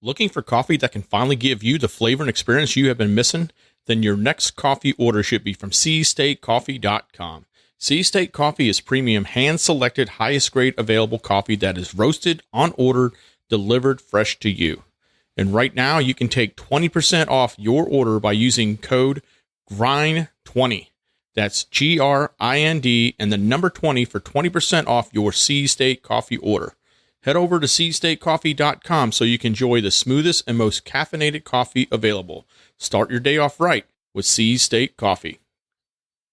Looking for coffee that can finally give you the flavor and experience you have been missing? Then your next coffee order should be from seastatecoffee.com. Sea State Coffee is premium, hand-selected, highest-grade available coffee that is roasted, on order, delivered fresh to you. And right now, you can take 20% off your order by using code GRIND20. That's GRIND and the number 20 for 20% off your Sea State Coffee order. Head over to seastatecoffee.com so you can enjoy the smoothest and most caffeinated coffee available. Start your day off right with Sea State Coffee.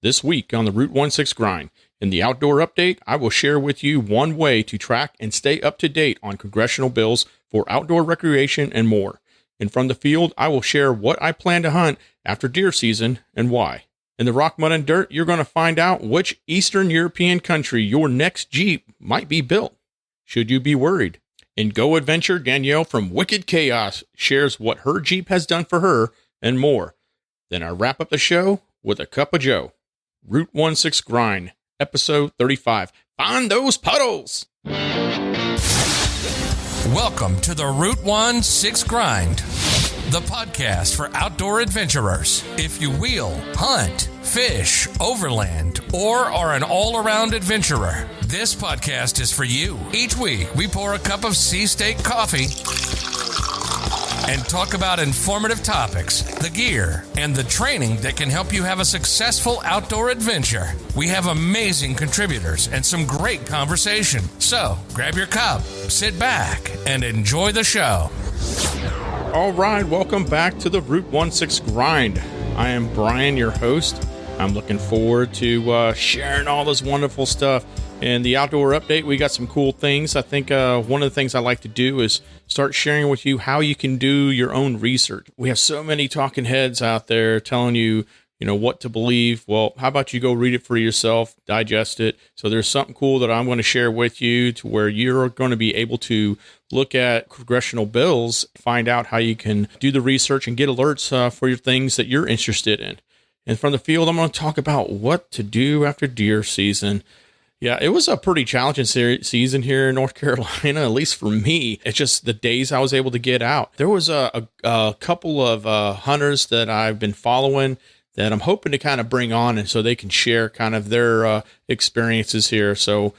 This week on the Route 16 Grind, in the Outdoor Update, I will share with you one way to track and stay up to date on congressional bills for outdoor recreation and more. And from the field, I will share what I plan to hunt after deer season and why. In the Rock, Mud, and Dirt, you're going to find out which Eastern European country your next Jeep might be built. Should you be worried? In Go Adventure, Danielle from Wicked Chaos shares what her Jeep has done for her and more. Then I wrap up the show with a cup of Joe. Route 16 Grind, Episode 35. Find those puddles! Welcome to the Route 16 Grind, the podcast for outdoor adventurers. If you wheel, hunt, fish, overland, or are an all-around adventurer, this podcast is for you. Each week, we pour a cup of Sea State coffee and talk about informative topics, the gear, and the training that can help you have a successful outdoor adventure. We have amazing contributors and some great conversation. So, grab your cup, sit back, and enjoy the show. All right, welcome back to the Route 16 Grind. I am Brian, your host. I'm looking forward to sharing all this wonderful stuff. In the Outdoor Update, we got some cool things. I think one of the things I like to do is start sharing with you how you can do your own research. We have so many talking heads out there telling you, what to believe. Well, how about you go read it for yourself, digest it. So there's something cool that I'm going to share with you to where you're going to be able to look at congressional bills, find out how you can do the research and get alerts for your things that you're interested in. And from the field, I'm going to talk about what to do after deer season. Yeah, it was a pretty challenging season here in North Carolina, at least for me. It's just the days I was able to get out. There was a couple of hunters that I've been following that I'm hoping to kind of bring on, and so they can share kind of their experiences here. So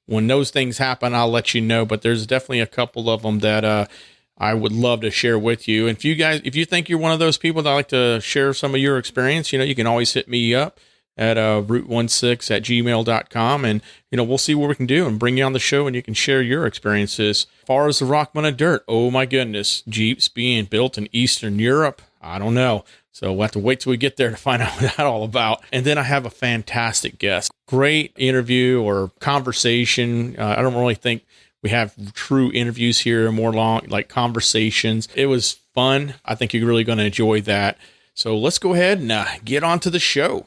when those things happen, I'll let you know. But there's definitely a couple of them that I would love to share with you. And if you think you're one of those people that like to share some of your experience, you can always hit me up at route16@gmail.com, and we'll see what we can do and bring you on the show, and you can share your experiences. As far as the Rock, Mud, and Dirt, oh my goodness, Jeeps being built in Eastern Europe, I don't know. So we'll have to wait till we get there to find out what that's all about. And then I have a fantastic guest. Great interview or conversation. I don't really think we have true interviews here, more long like conversations. It was fun. I think you're really going to enjoy that. So let's go ahead and get on to the show.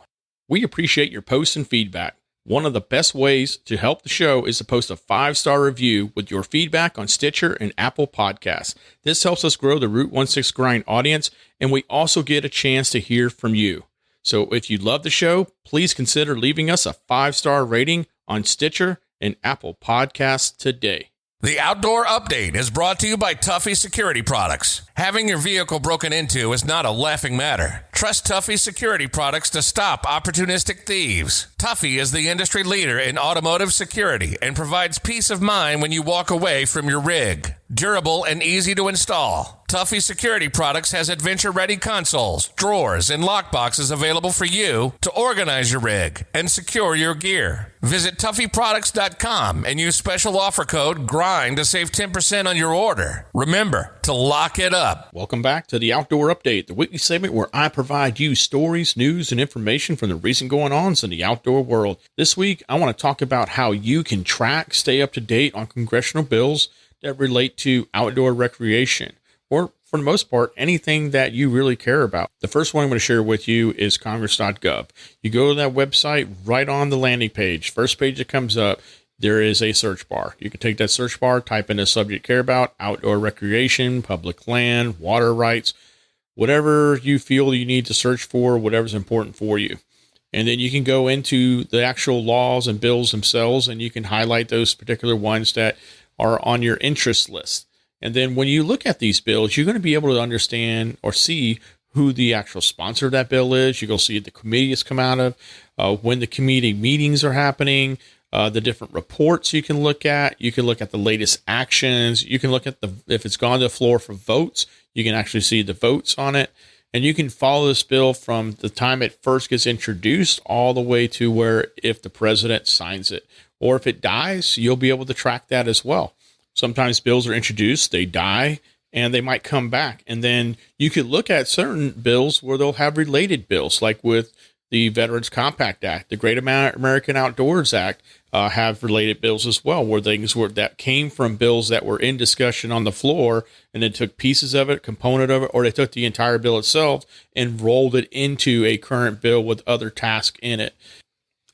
We appreciate your posts and feedback. One of the best ways to help the show is to post a 5-star review with your feedback on Stitcher and Apple Podcasts. This helps us grow the Route 16 Grind audience, and we also get a chance to hear from you. So if you love the show, please consider leaving us a 5-star rating on Stitcher and Apple Podcasts today. The Outdoor Update is brought to you by Tuffy Security Products. Having your vehicle broken into is not a laughing matter. Trust Tuffy Security Products to stop opportunistic thieves. Tuffy is the industry leader in automotive security and provides peace of mind when you walk away from your rig. Durable and easy to install, Tuffy Security Products has adventure-ready consoles, drawers, and lockboxes available for you to organize your rig and secure your gear. Visit TuffyProducts.com and use special offer code GRIND to save 10% on your order. Remember to lock it up. Welcome back to the Outdoor Update, the weekly segment where I provide you stories, news, and information from the recent going-ons in the outdoor world. This week, I want to talk about how you can track, stay up to date on congressional bills that relate to outdoor recreation, or for the most part, anything that you really care about. The first one I'm going to share with you is congress.gov. You go to that website, right on the landing page, first page that comes up, there is a search bar. You can take that search bar, type in a subject care about, outdoor recreation, public land, water rights, whatever you feel you need to search for, whatever's important for you. And then you can go into the actual laws and bills themselves, and you can highlight those particular ones that are on your interest list. And then when you look at these bills, you're going to be able to understand or see who the actual sponsor of that bill is. You're going to see the committee it's come out of, when the committee meetings are happening, the different reports you can look at. You can look at the latest actions. You can look at if it's gone to the floor for votes, you can actually see the votes on it. And you can follow this bill from the time it first gets introduced all the way to where if the president signs it. Or if it dies, you'll be able to track that as well. Sometimes bills are introduced, they die, and they might come back. And then you could look at certain bills where they'll have related bills, like with the Veterans Compact Act, the Great American Outdoors Act, have related bills as well, where things that came from bills that were in discussion on the floor, and then took pieces of it, component of it, or they took the entire bill itself and rolled it into a current bill with other tasks in it.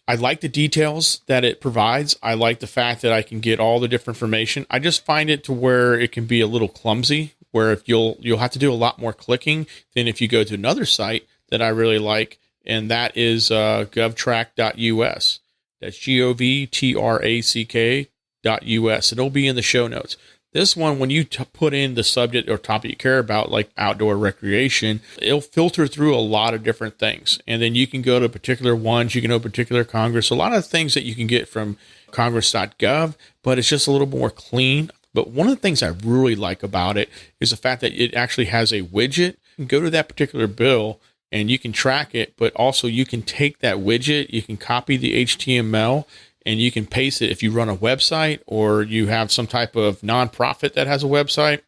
I like the details that it provides. I like the fact that I can get all the different information. I just find it to where it can be a little clumsy, where if you'll have to do a lot more clicking than if you go to another site that I really like, and that is govtrack.us. That's govtrack.us. It'll be in the show notes. This one, when you put in the subject or topic you care about, like outdoor recreation, it'll filter through a lot of different things. And then you can go to particular ones, you can go to particular Congress, a lot of things that you can get from congress.gov, but it's just a little more clean. But one of the things I really like about it is the fact that it actually has a widget. You can go to that particular bill and you can track it, but also you can take that widget, you can copy the HTML, and you can paste it. If you run a website or you have some type of nonprofit that has a website,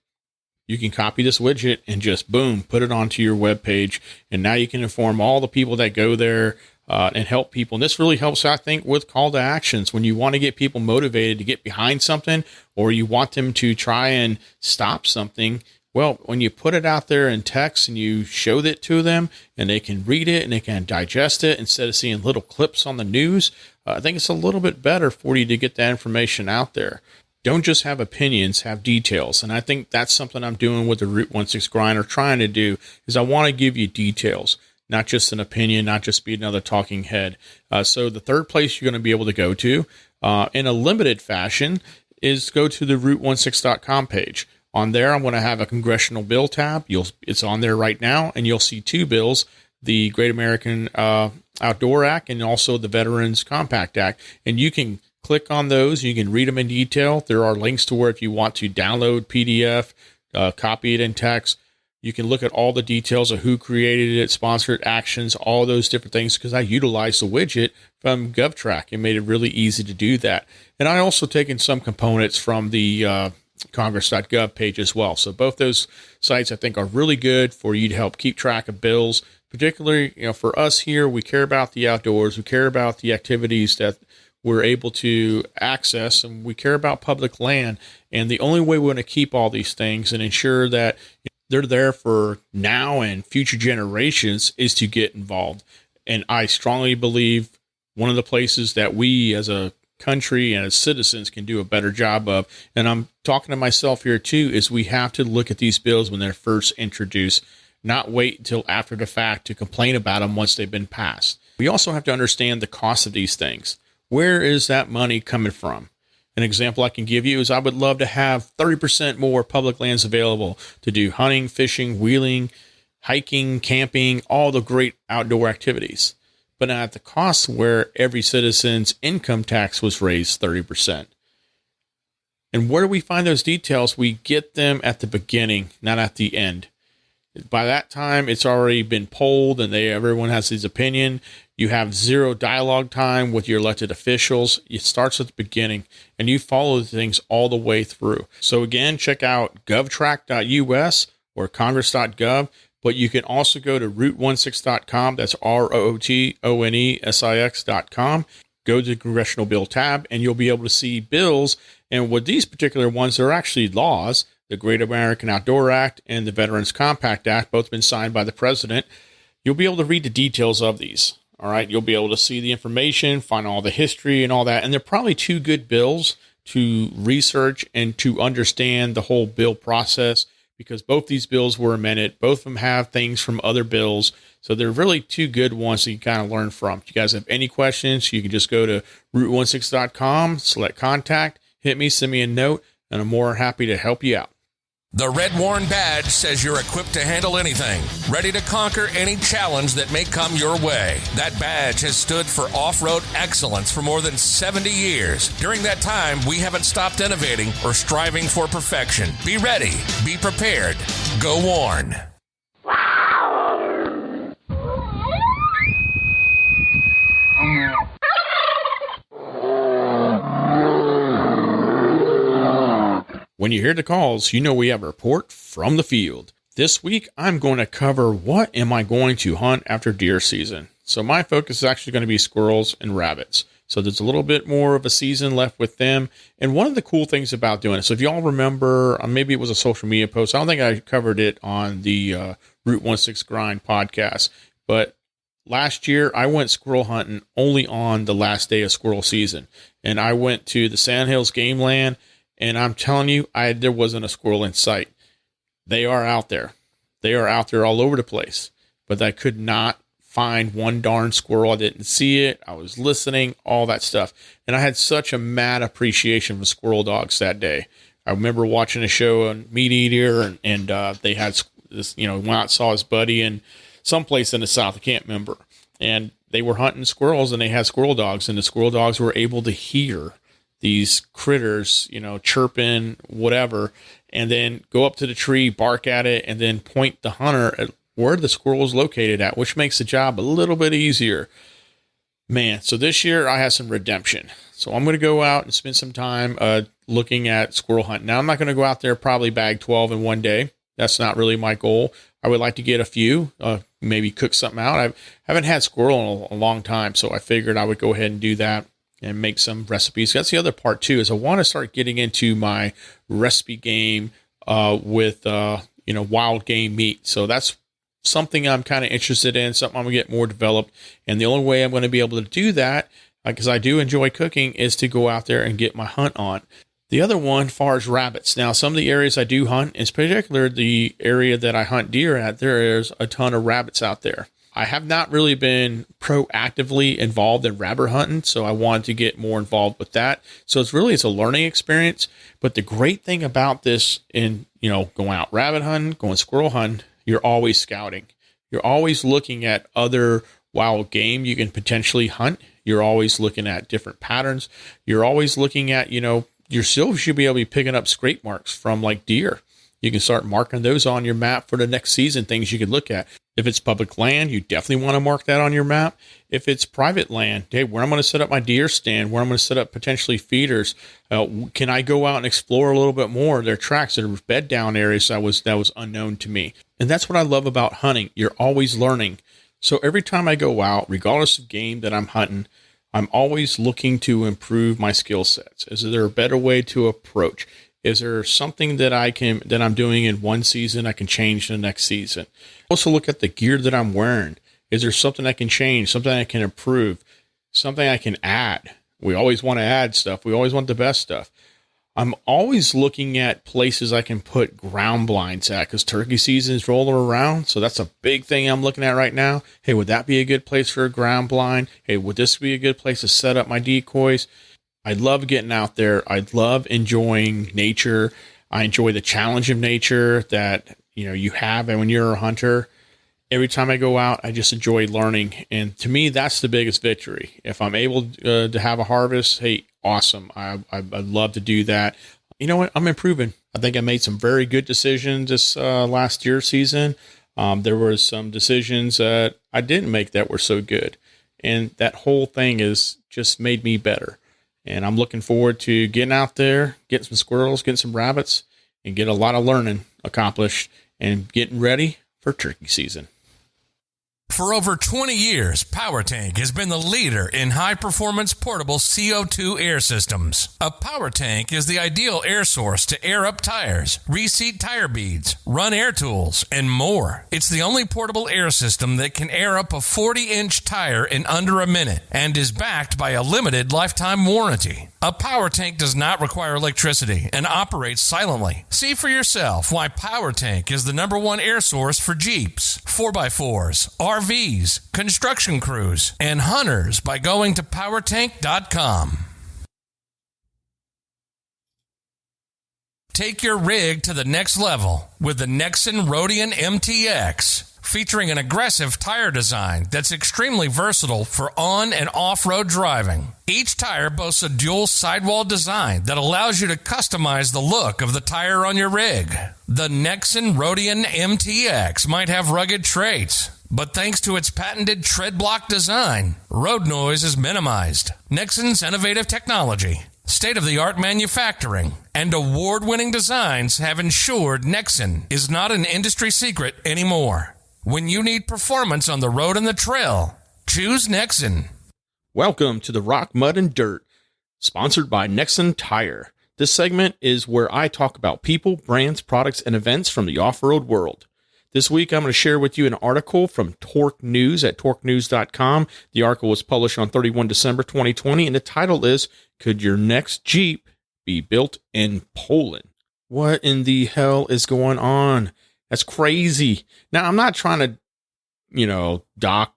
you can copy this widget and just boom, put it onto your web page. And now you can inform all the people that go there and help people. And this really helps, I think, with call to actions. When you want to get people motivated to get behind something, or you want them to try and stop something, well, when you put it out there in text and you show it to them and they can read it and they can digest it instead of seeing little clips on the news, I think it's a little bit better for you to get that information out there. Don't just have opinions, have details. And I think that's something I'm doing with the Route 16 grind, or trying to do, is I want to give you details, not just an opinion, not just be another talking head. So the third place you're going to be able to go to in a limited fashion is go to the root16.com page. On there, I'm going to have a Congressional Bill tab. It's on there right now, and you'll see two bills, the Great American Outdoor Act and also the Veterans Compact Act. And you can click on those. You can read them in detail. There are links to where if you want to download PDF, copy it in text, you can look at all the details of who created it, sponsored actions, all those different things, because I utilized the widget from GovTrack and made it really easy to do that. And I also taken some components from the congress.gov page as well. So both those sites I think are really good for you to help keep track of bills. Particularly, for us here, we care about the outdoors, we care about the activities that we're able to access, and we care about public land. And the only way we're going to keep all these things and ensure that they're there for now and future generations is to get involved. And I strongly believe one of the places that we as a country and as citizens can do a better job of, and I'm talking to myself here too, is we have to look at these bills when they're first introduced, not wait until after the fact to complain about them once they've been passed. We also have to understand the cost of these things. Where is that money coming from? An example I can give you is I would love to have 30% more public lands available to do hunting, fishing, wheeling, hiking, camping, all the great outdoor activities, but not at the cost where every citizen's income tax was raised 30%. And where do we find those details? We get them at the beginning, not at the end. By that time, it's already been polled and everyone has his opinion. You have zero dialogue time with your elected officials. It starts at the beginning and you follow the things all the way through. So again, check out govtrack.us or congress.gov, but you can also go to root16.com. That's rootonesix.com. Go to the Congressional Bill tab and you'll be able to see bills. And with these particular ones, they're actually laws. The Great American Outdoor Act and the Veterans Compact Act, both been signed by the president. You'll be able to read the details of these. All right. You'll be able to see the information, find all the history and all that. And they're probably two good bills to research and to understand the whole bill process, because both these bills were amended. Both of them have things from other bills. So they're really two good ones that you kind of learn from. If you guys have any questions, you can just go to root16.com, select contact, hit me, send me a note, and I'm more happy to help you out. The Red Warren badge says you're equipped to handle anything, ready to conquer any challenge that may come your way. That badge has stood for off-road excellence for more than 70 years. During that time, we haven't stopped innovating or striving for perfection. Be ready. Be prepared. Go Warren. When you hear the calls, you know we have a report from the field. This week, I'm going to cover what am I going to hunt after deer season. So my focus is actually going to be squirrels and rabbits. So there's a little bit more of a season left with them. And one of the cool things about doing it, so if y'all remember, maybe it was a social media post. I don't think I covered it on the Route 16 Grind podcast. But last year, I went squirrel hunting only on the last day of squirrel season. And I went to the Sandhills Game Land. And I'm telling you, there wasn't a squirrel in sight. They are out there. They are out there all over the place. But I could not find one darn squirrel. I didn't see it. I was listening, all that stuff. And I had such a mad appreciation for squirrel dogs that day. I remember watching a show on Meat Eater, and they had this, went out and saw his buddy in someplace in the South. I can't remember. And they were hunting squirrels, and they had squirrel dogs. And the squirrel dogs were able to hear these critters, chirping, whatever, and then go up to the tree, bark at it, and then point the hunter at where the squirrel is located at, which makes the job a little bit easier. Man, so this year I have some redemption. So I'm going to go out and spend some time looking at squirrel hunting. Now, I'm not going to go out there probably bag 12 in one day. That's not really my goal. I would like to get a few, maybe cook something out. I haven't had squirrel in a long time, so I figured I would go ahead and do that and make some recipes. That's the other part too, is I want to start getting into my recipe game with wild game meat. So that's something I'm kind of interested in, something I'm going to get more developed. And the only way I'm going to be able to do that, because I do enjoy cooking, is to go out there and get my hunt on. The other one, as far as rabbits. Now, some of the areas I do hunt, in particular the area that I hunt deer at, there is a ton of rabbits out there. I have not really been proactively involved in rabbit hunting, so I wanted to get more involved with that. So it's a learning experience. But the great thing about this in, going out rabbit hunting, going squirrel hunting, you're always scouting. You're always looking at other wild game you can potentially hunt. You're always looking at different patterns. You're always looking at, you still should be able to be picking up scrape marks from like deer. You can start marking those on your map for the next season, things you could look at. If it's public land, you definitely want to mark that on your map. If it's private land, hey, where I'm going to set up my deer stand, where I'm going to set up potentially feeders, can I go out and explore a little bit more? There are tracks, there are bed down areas that was unknown to me. And that's what I love about hunting. You're always learning. So every time I go out, regardless of game that I'm hunting, I'm always looking to improve my skill sets. Is there a better way to approach? Is there something that I'm doing in one season I can change in the next season? Also look at the gear that I'm wearing. Is there something I can change, something I can improve, something I can add? We always want to add stuff. We always want the best stuff. I'm always looking at places I can put ground blinds at, because turkey season is rolling around. So that's a big thing I'm looking at right now. Hey, would that be a good place for a ground blind? Hey, would this be a good place to set up my decoys? I love getting out there. I love enjoying nature. I enjoy the challenge of nature that, you have. And when you're a hunter, every time I go out, I just enjoy learning. And to me, that's the biggest victory. If I'm able to have a harvest, hey, awesome. I'd love to do that. You know what? I'm improving. I think I made some very good decisions this last year season. There were some decisions that I didn't make that were so good. And that whole thing is just made me better. And I'm looking forward to getting out there, getting some squirrels, getting some rabbits, and get a lot of learning accomplished and getting ready for turkey season. For over 20 years, PowerTank has been the leader in high-performance portable CO2 air systems. A PowerTank is the ideal air source to air up tires, reseat tire beads, run air tools, and more. It's the only portable air system that can air up a 40-inch tire in under a minute and is backed by a limited lifetime warranty. A PowerTank does not require electricity and operates silently. See for yourself why PowerTank is the #1 air source for Jeeps, 4x4s, RVs, construction crews, and hunters by going to powertank.com. Take your rig to the next level with the NEXEN Roadian MTX. Featuring an aggressive tire design that's extremely versatile for on- and off-road driving. Each tire boasts a dual sidewall design that allows you to customize the look of the tire on your rig. The NEXEN Roadian MTX might have rugged traits, but thanks to its patented tread block design, road noise is minimized. NEXEN's innovative technology, state-of-the-art manufacturing, and award-winning designs have ensured NEXEN is not an industry secret anymore. When you need performance on the road and the trail, choose NEXEN. Welcome to the Rock, Mud, and Dirt, sponsored by NEXEN Tire. This segment is where I talk about people, brands, products, and events from the off-road world. This week, I'm going to share with you an article from Torque News at torquenews.com. The article was published on 31 December 2020, and the title is, Could Your Next Jeep Be Built in Poland? What in the hell is going on? That's crazy. Now, I'm not trying to, dock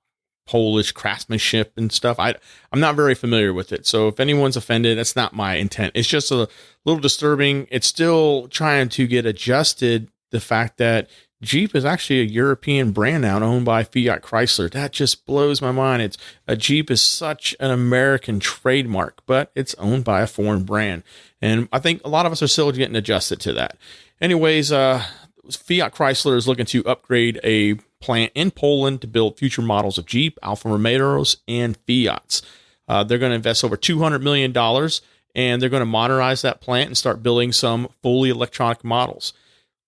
Polish craftsmanship and stuff. I'm not very familiar with it. So if anyone's offended, that's not my intent. It's just a little disturbing. It's still trying to get adjusted. The fact that Jeep is actually a European brand now owned by Fiat Chrysler. That just blows my mind. A Jeep is such an American trademark, but it's owned by a foreign brand. And I think a lot of us are still getting adjusted to that. Anyways, Fiat Chrysler is looking to upgrade a plant in Poland to build future models of Jeep, Alfa Romeos, and Fiats. They're going to invest over $200 million, and they're going to modernize that plant and start building some fully electronic models.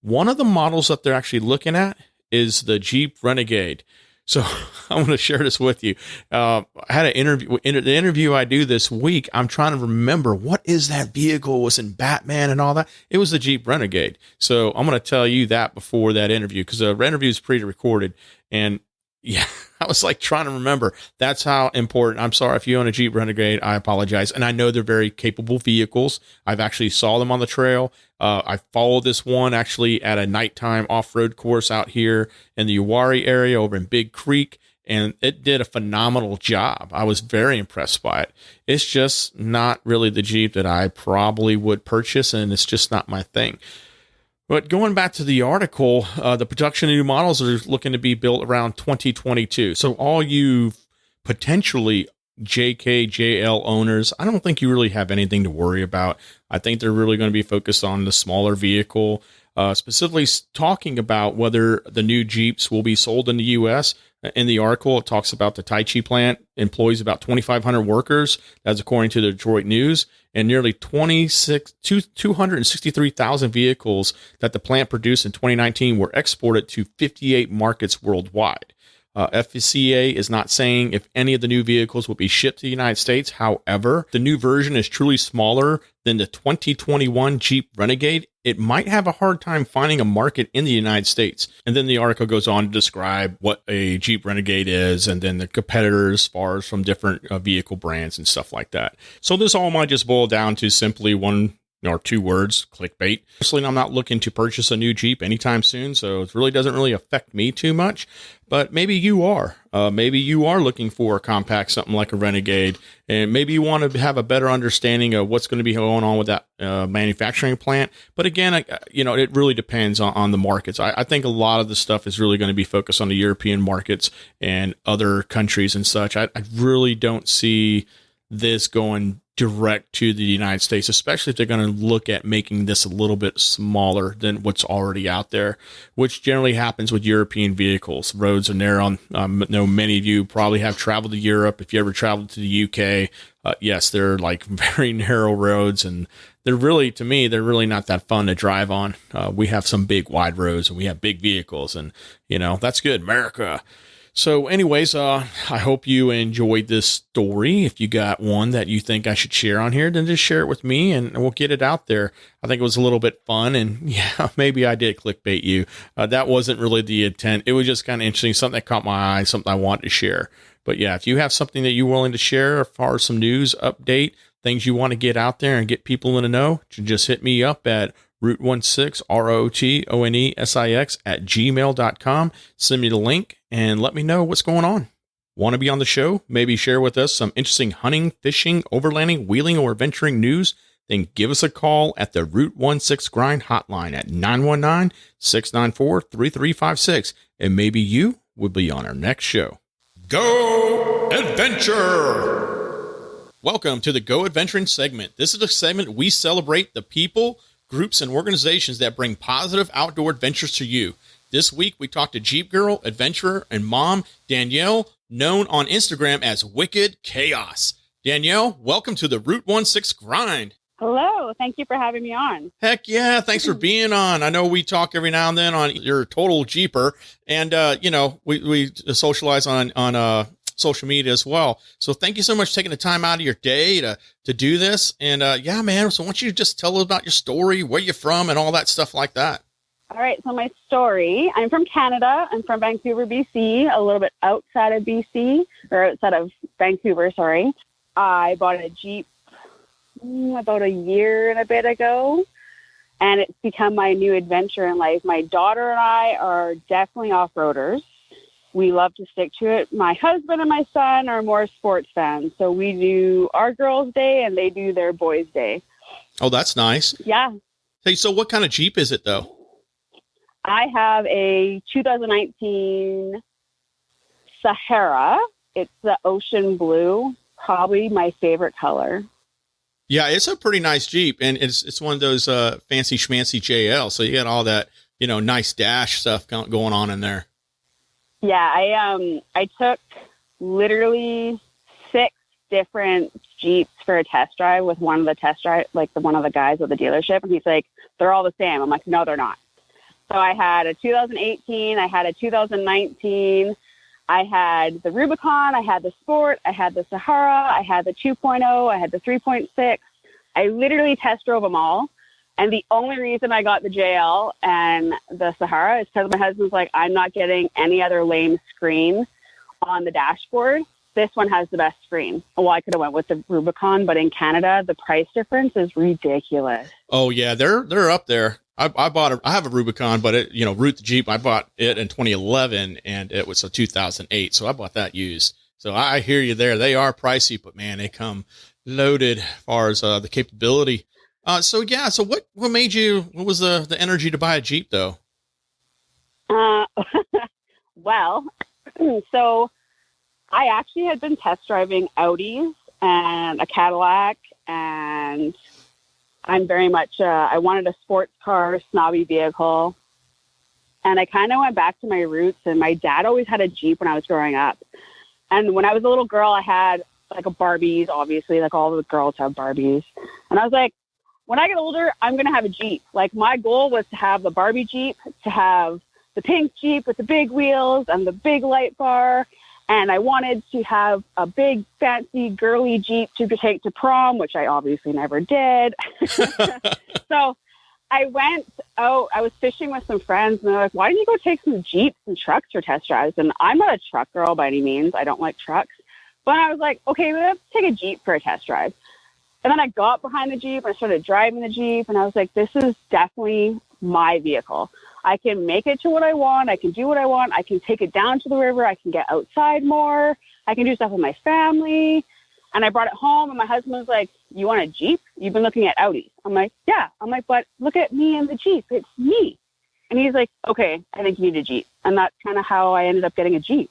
One of the models that they're actually looking at is the Jeep Renegade. So I want to share this with you. I had an interview. In the interview I do this week, I'm trying to remember what is that vehicle. It was in Batman and all that. It was the Jeep Renegade. So I'm going to tell you that before that interview, because the interview is pre-recorded. And yeah, I was like trying to remember. That's how important. I'm sorry if you own a Jeep Renegade. I apologize. And I know they're very capable vehicles. I've actually saw them on the trail. I followed this one actually at a nighttime off-road course out here in the Uwari area over in Big Creek, and it did a phenomenal job. I was very impressed by it. It's just not really the Jeep that I probably would purchase, and it's just not my thing. But going back to the article, the production of new models are looking to be built around 2022. So all you potentially JKJL owners, I don't think you really have anything to worry about. I think they're really going to be focused on the smaller vehicle, specifically talking about whether the new Jeeps will be sold in the U.S. In the article, it talks about the Taichi plant employs about 2,500 workers. That's according to the Detroit News, and nearly 263,000 vehicles that the plant produced in 2019 were exported to 58 markets worldwide. FCA is not saying if any of the new vehicles will be shipped to the United States. However, the new version is truly smaller than the 2021 Jeep Renegade. It might have a hard time finding a market in the United States. And then the article goes on to describe what a Jeep Renegade is and then the competitors as far as from different vehicle brands and stuff like that. So this all might just boil down to simply one or two words, clickbait. Personally, I'm not looking to purchase a new Jeep anytime soon, so it really doesn't really affect me too much. But maybe you are. Maybe you are looking for a compact, something like a Renegade, and maybe you want to have a better understanding of what's going to be going on with that manufacturing plant. But again, it really depends on the markets. I think a lot of the stuff is really going to be focused on the European markets and other countries and such. I really don't see this going direct to the United States, especially if they're going to look at making this a little bit smaller than what's already out there, which generally happens with European vehicles. Roads are narrow. I know many of you probably have traveled to Europe. If you ever traveled to the UK, yes, they're like very narrow roads, and they're really, to me, they're really not that fun to drive on. We have some big wide roads and we have big vehicles, and that's good, America. So anyways, I hope you enjoyed this story. If you got one that you think I should share on here, then just share it with me and we'll get it out there. I think it was a little bit fun, and yeah, maybe I did clickbait you. That wasn't really the intent. It was just kind of interesting, something that caught my eye, something I wanted to share. But yeah, if you have something that you're willing to share as far as some news update, things you want to get out there and get people in the know, just hit me up at rootonesix, rootonesix @gmail.com. Send me the link and let me know what's going on. Want to be on the show? Maybe share with us some interesting hunting, fishing, overlanding, wheeling, or adventuring news? then give us a call at the Route 16 Grind hotline at 919-694-3356, and maybe you will be on our next show. Go Adventure! Welcome to the Go Adventuring segment. This is a segment we celebrate the people, groups, and organizations that bring positive outdoor adventures to you. This week, we talked to Jeep Girl, adventurer, and mom, Danielle, known on Instagram as Wicked Chaos. Danielle, welcome to the Route 16 Grind. Hello. Thank you for having me on. Heck yeah. Thanks for being on. I know we talk every now and then on your total Jeeper, and, we socialize on social media as well. So thank you so much for taking the time out of your day to do this. And yeah, man. So why don't you just tell us about your story, where you're from, and all that stuff like that. All right. So my story, I'm from Canada. I'm from Vancouver, BC, a little bit outside of BC, or outside of Vancouver, sorry. I bought a Jeep about a year and a bit ago, and it's become my new adventure in life. My daughter and I are definitely off-roaders. We love to stick to it. My husband and my son are more sports fans, so we do our girls' day and they do their boys' day. Oh, that's nice. Yeah. Hey, so what kind of Jeep is it, though? I have a 2019 Sahara. It's the ocean blue, probably my favorite color. Yeah, it's a pretty nice Jeep, and it's one of those fancy schmancy JL. So you got all that, nice dash stuff going on in there. Yeah, I took literally 6 different Jeeps for a test drive with one of the one of the guys at the dealership, and he's like, they're all the same. I'm like, no, they're not. So I had a 2018, I had a 2019, I had the Rubicon, I had the Sport, I had the Sahara, I had the 2.0, I had the 3.6. I literally test drove them all. And the only reason I got the JL and the Sahara is because my husband's like, I'm not getting any other lame screen on the dashboard. This one has the best screen. Well, I could have went with the Rubicon, but in Canada, the price difference is ridiculous. Oh yeah, they're up there. I have a Rubicon, but Root the Jeep, I bought it in 2011 and it was a 2008. So I bought that used. So I hear you there. They are pricey, but man, they come loaded as far as the capability. So what was the energy to buy a Jeep though? Well, so I actually had been test driving Audis and a Cadillac, and I'm very much, I wanted a sports car, snobby vehicle. And I kind of went back to my roots, and my dad always had a Jeep when I was growing up. And when I was a little girl, I had like a Barbies, obviously, like all the girls have Barbies. And I was like, when I get older, I'm going to have a Jeep. Like my goal was to have the Barbie Jeep, to have the pink Jeep with the big wheels and the big light bar. And I wanted to have a big, fancy, girly Jeep to take to prom, which I obviously never did. So I went out, I was fishing with some friends, and they're like, why don't you go take some Jeeps and trucks for test drives? And I'm not a truck girl by any means. I don't like trucks. But I was like, okay, let's take a Jeep for a test drive. And then I got behind the Jeep, and I started driving the Jeep, and I was like, this is definitely my vehicle. I can make it to what I want. I can do what I want. I can take it down to the river. I can get outside more. I can do stuff with my family. And I brought it home, and my husband was like, you want a Jeep? You've been looking at Audis. I'm like, yeah. I'm like, but look at me in the Jeep. It's me. And he's like, okay, I think you need a Jeep. And that's kind of how I ended up getting a Jeep.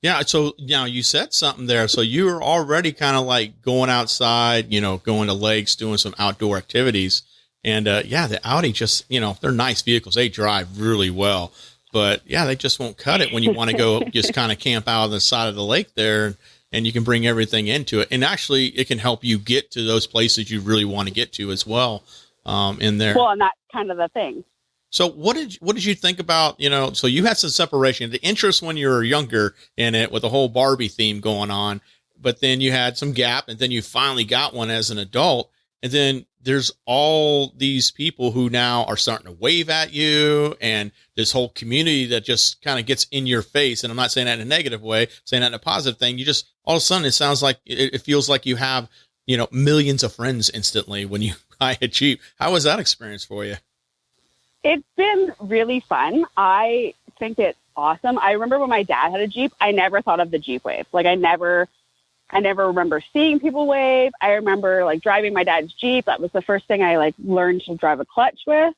Yeah. So now you said something there. So you were already kind of like going outside, going to lakes, doing some outdoor activities. And, the Audi just, they're nice vehicles. They drive really well, but yeah, they just won't cut it when you want to go just kind of camp out on the side of the lake there, and you can bring everything into it. And actually it can help you get to those places you really want to get to as well, in there. Well, and that's kind of the thing. So what did you think about, so you had some separation, the interest when you were younger in it with the whole Barbie theme going on, but then you had some gap, and then you finally got one as an adult. And then there's all these people who now are starting to wave at you, and this whole community that just kind of gets in your face. And I'm not saying that in a negative way, I'm saying that in a positive thing. You just, all of a sudden, it sounds like, it feels like you have, millions of friends instantly when you buy a Jeep. How was that experience for you? It's been really fun. I think it's awesome. I remember when my dad had a Jeep, I never thought of the Jeep wave. Like I never I never remember seeing people wave. I remember like driving my dad's Jeep. That was the first thing I like learned to drive a clutch with.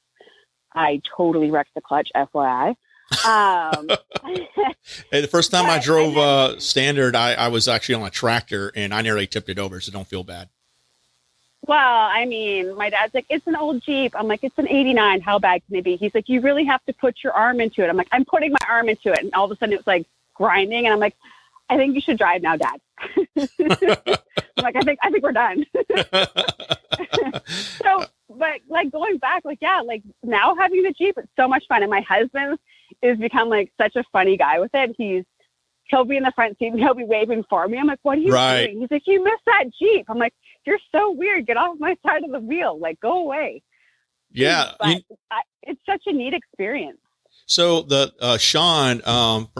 I totally wrecked the clutch, FYI. Hey, the first time I drove standard, I was actually on a tractor and I nearly tipped it over, so don't feel bad. Well, I mean, my dad's like, it's an old Jeep. I'm like, it's an 89. How bad can it be? He's like, you really have to put your arm into it. I'm like, I'm putting my arm into it. And all of a sudden it was like grinding. And I'm like, I think you should drive now, Dad. I'm like, I think we're done. So, but like going back, like, yeah, like now having the Jeep, it's so much fun. And my husband has become like such a funny guy with it. He'll be in the front seat and he'll be waving for me. I'm like, what are you doing? He's like, you missed that Jeep. I'm like, you're so weird. Get off my side of the wheel. Like, go away. Yeah. But it's such a neat experience. So the Sean,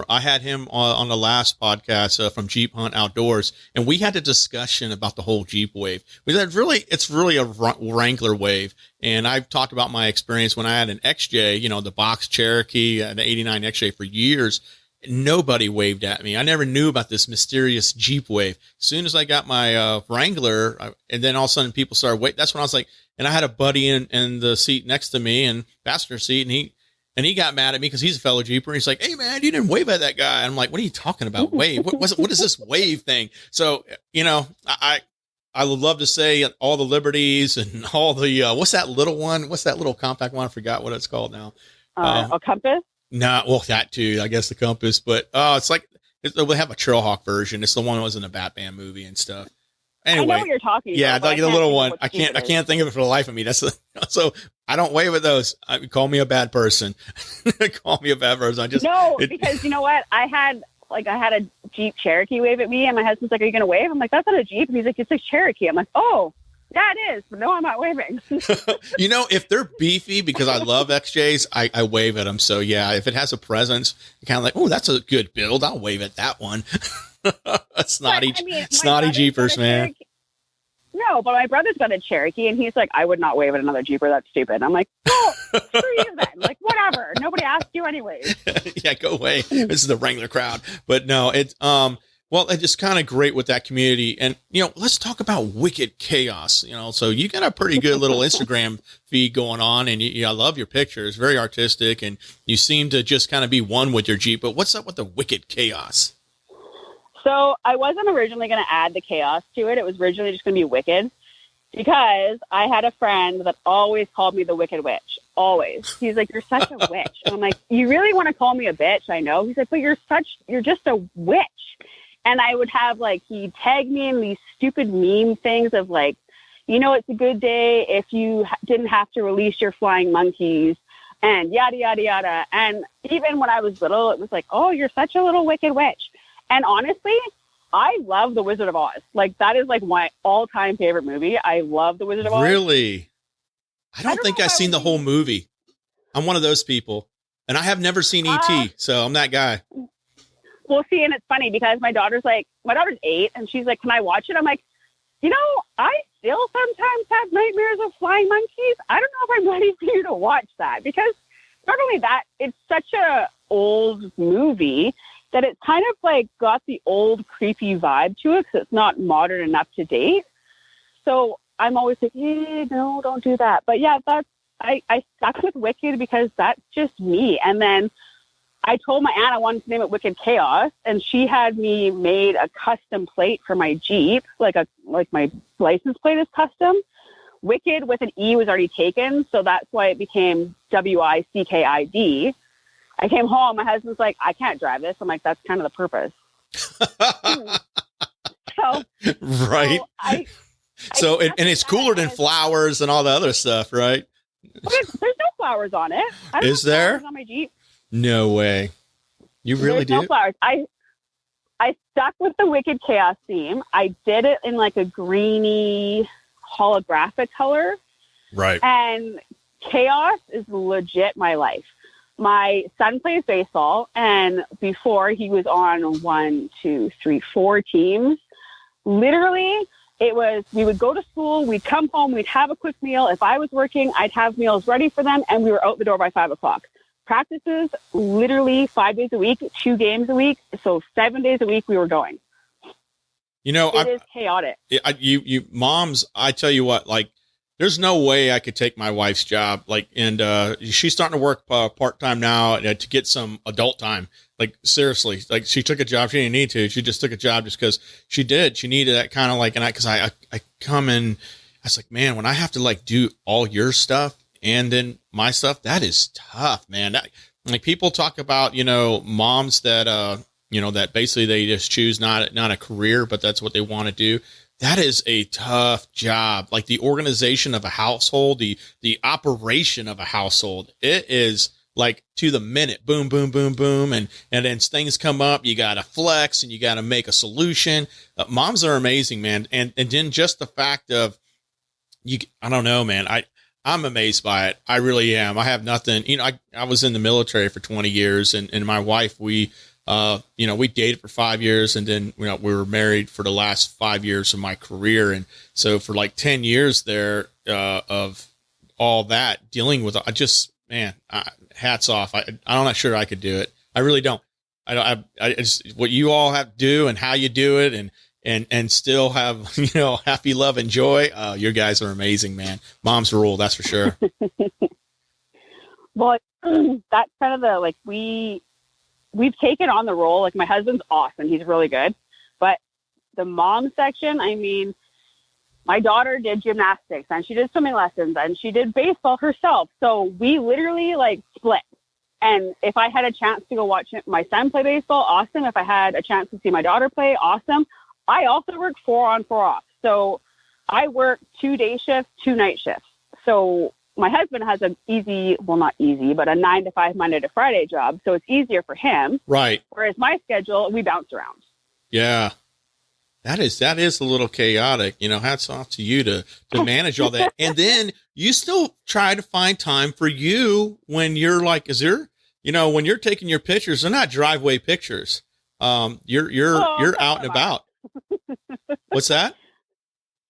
I had him on the last podcast from Jeep Hunt Outdoors, and we had a discussion about the whole Jeep wave. We said it's really a Wrangler wave, and I've talked about my experience when I had an XJ, the box Cherokee, the '89 XJ for years. Nobody waved at me. I never knew about this mysterious Jeep wave. As soon as I got my Wrangler, and then all of a sudden people started waiting. That's when I was like, and I had a buddy in the seat next to me, and passenger seat, and he got mad at me because he's a fellow Jeeper. And he's like, hey, man, you didn't wave at that guy. And I'm like, what are you talking about? Wave? What is this wave thing? So, I would love to say all the Liberties and all the, what's that little one? What's that little compact one? I forgot what it's called now. A Compass? Well, that too, I guess the Compass. But it's like, we have a Trailhawk version. It's the one that was in the Batman movie and stuff. Anyway, I know what you're talking about. Yeah, like the little one. I can't think of it for the life of me. So I don't wave at those. Call me a bad person. Call me a bad person. Because you know what? I had a Jeep Cherokee wave at me, and my husband's like, "Are you going to wave?" I'm like, "That's not a Jeep." And he's like, "It's a Cherokee." I'm like, "Oh, yeah, it is." But no, I'm not waving. If they're beefy, because I love XJs, I wave at them. So yeah, if it has a presence, you're kind of like, "Oh, that's a good build. I'll wave at that one." Snotty Jeepers, man. No, but my brother's got a Cherokee, and he's like, I would not wave at another Jeeper. That's stupid. I'm like, oh, screw you then. Like, whatever. Nobody asked you anyways. Yeah, go away. This is the Wrangler crowd. But no, it's it's just kind of great with that community. And let's talk about Wicked Chaos. So you got a pretty good little Instagram feed going on, and I love your pictures. Very artistic, and you seem to just kind of be one with your Jeep. But what's up with the Wicked Chaos? So I wasn't originally going to add the chaos to it. It was originally just going to be Wicked, because I had a friend that always called me the Wicked Witch. Always. He's like, you're such a witch. And I'm like, you really want to call me a bitch? I know. He's like, but you're just a witch. And I would have he'd tag me in these stupid meme things of it's a good day if you didn't have to release your flying monkeys and yada, yada, yada. And even when I was little, it was like, oh, you're such a little wicked witch. And honestly, I love The Wizard of Oz. That is my all-time favorite movie. I love The Wizard of Oz. Really? I don't think I've seen the whole movie. I'm one of those people. And I have never seen E.T., so I'm that guy. Well, see, and it's funny because my daughter's 8, and she's like, can I watch it? I'm like, I still sometimes have nightmares of flying monkeys. I don't know if I'm ready for you to watch that, because not only that, it's such a old movie that it's kind of got the old creepy vibe to it, because it's not modern and up to date. So I'm always like, no, don't do that. But yeah, I stuck with Wicked because that's just me. And then I told my aunt I wanted to name it Wicked Chaos, and she had me made a custom plate for my Jeep, like my license plate is custom. Wicked with an E was already taken, so that's why it became WICKID. I came home, my husband's like, I can't drive this. I'm like, that's kind of the purpose. Right. So it's cooler than flowers and all the other stuff, right? There's no flowers on it. Is there? Flowers on my Jeep. No way. You really do? No flowers. I stuck with the Wicked Chaos theme. I did it in a greeny holographic color. Right. And chaos is legit my life. My son plays baseball, and before he was on 1, 2, 3, 4 teams. Literally, we would go to school, we'd come home, we'd have a quick meal. If I was working, I'd have meals ready for them, and we were out the door by 5 o'clock. Practices, literally 5 days a week, 2 games a week. So 7 days a week we were going. You know, it is chaotic. You moms, I tell you what, like, there's no way I could take my wife's job. Like, and she's starting to work part-time now to get some adult time. Like, seriously, like, she took a job. She didn't need to. She just took a job just because she did. She needed that kind of like, and because I come in, I was like, man, when I have to like do all your stuff and then my stuff, that is tough, man. Like, people talk about, you know, moms that, you know, that basically they just choose not a career, but that's what they want to do. That is a tough job. Like, the organization of a household, the operation of a household, it is like to the minute, boom, boom, boom, boom. And then things come up, you got to flex and you got to make a solution. Moms are amazing, man. And then just the fact of I don't know, man, I'm amazed by it. I really am. I have nothing, you know, I was in the military for 20 years and my wife, we dated for 5 years and then, you know, we were married for the last 5 years of my career. And so for like 10 years there, of all that dealing with, hats off. I'm not sure I could do it. I really don't. I just, what you all have to do and how you do it and still have, you know, happy, love, and joy. You guys are amazing, man. Moms rule. That's for sure. Well, that's kind of the, like, we've taken on the role. Like, my husband's awesome. He's really good. But the mom section, I mean, my daughter did gymnastics and she did swimming lessons and she did baseball herself. So we literally like split. And if I had a chance to go watch my son play baseball, awesome. If I had a chance to see my daughter play, awesome. I also work 4 on, 4 off. So I work 2 day shifts, 2 night shifts. So my husband has a not easy, but a 9 to 5 Monday to Friday job. So it's easier for him. Right. Whereas my schedule, we bounce around. Yeah. That is a little chaotic, you know. Hats off to you to manage all that. And then you still try to find time for you when you're like, when you're taking your pictures, they're not driveway pictures. You're out and about. What's that?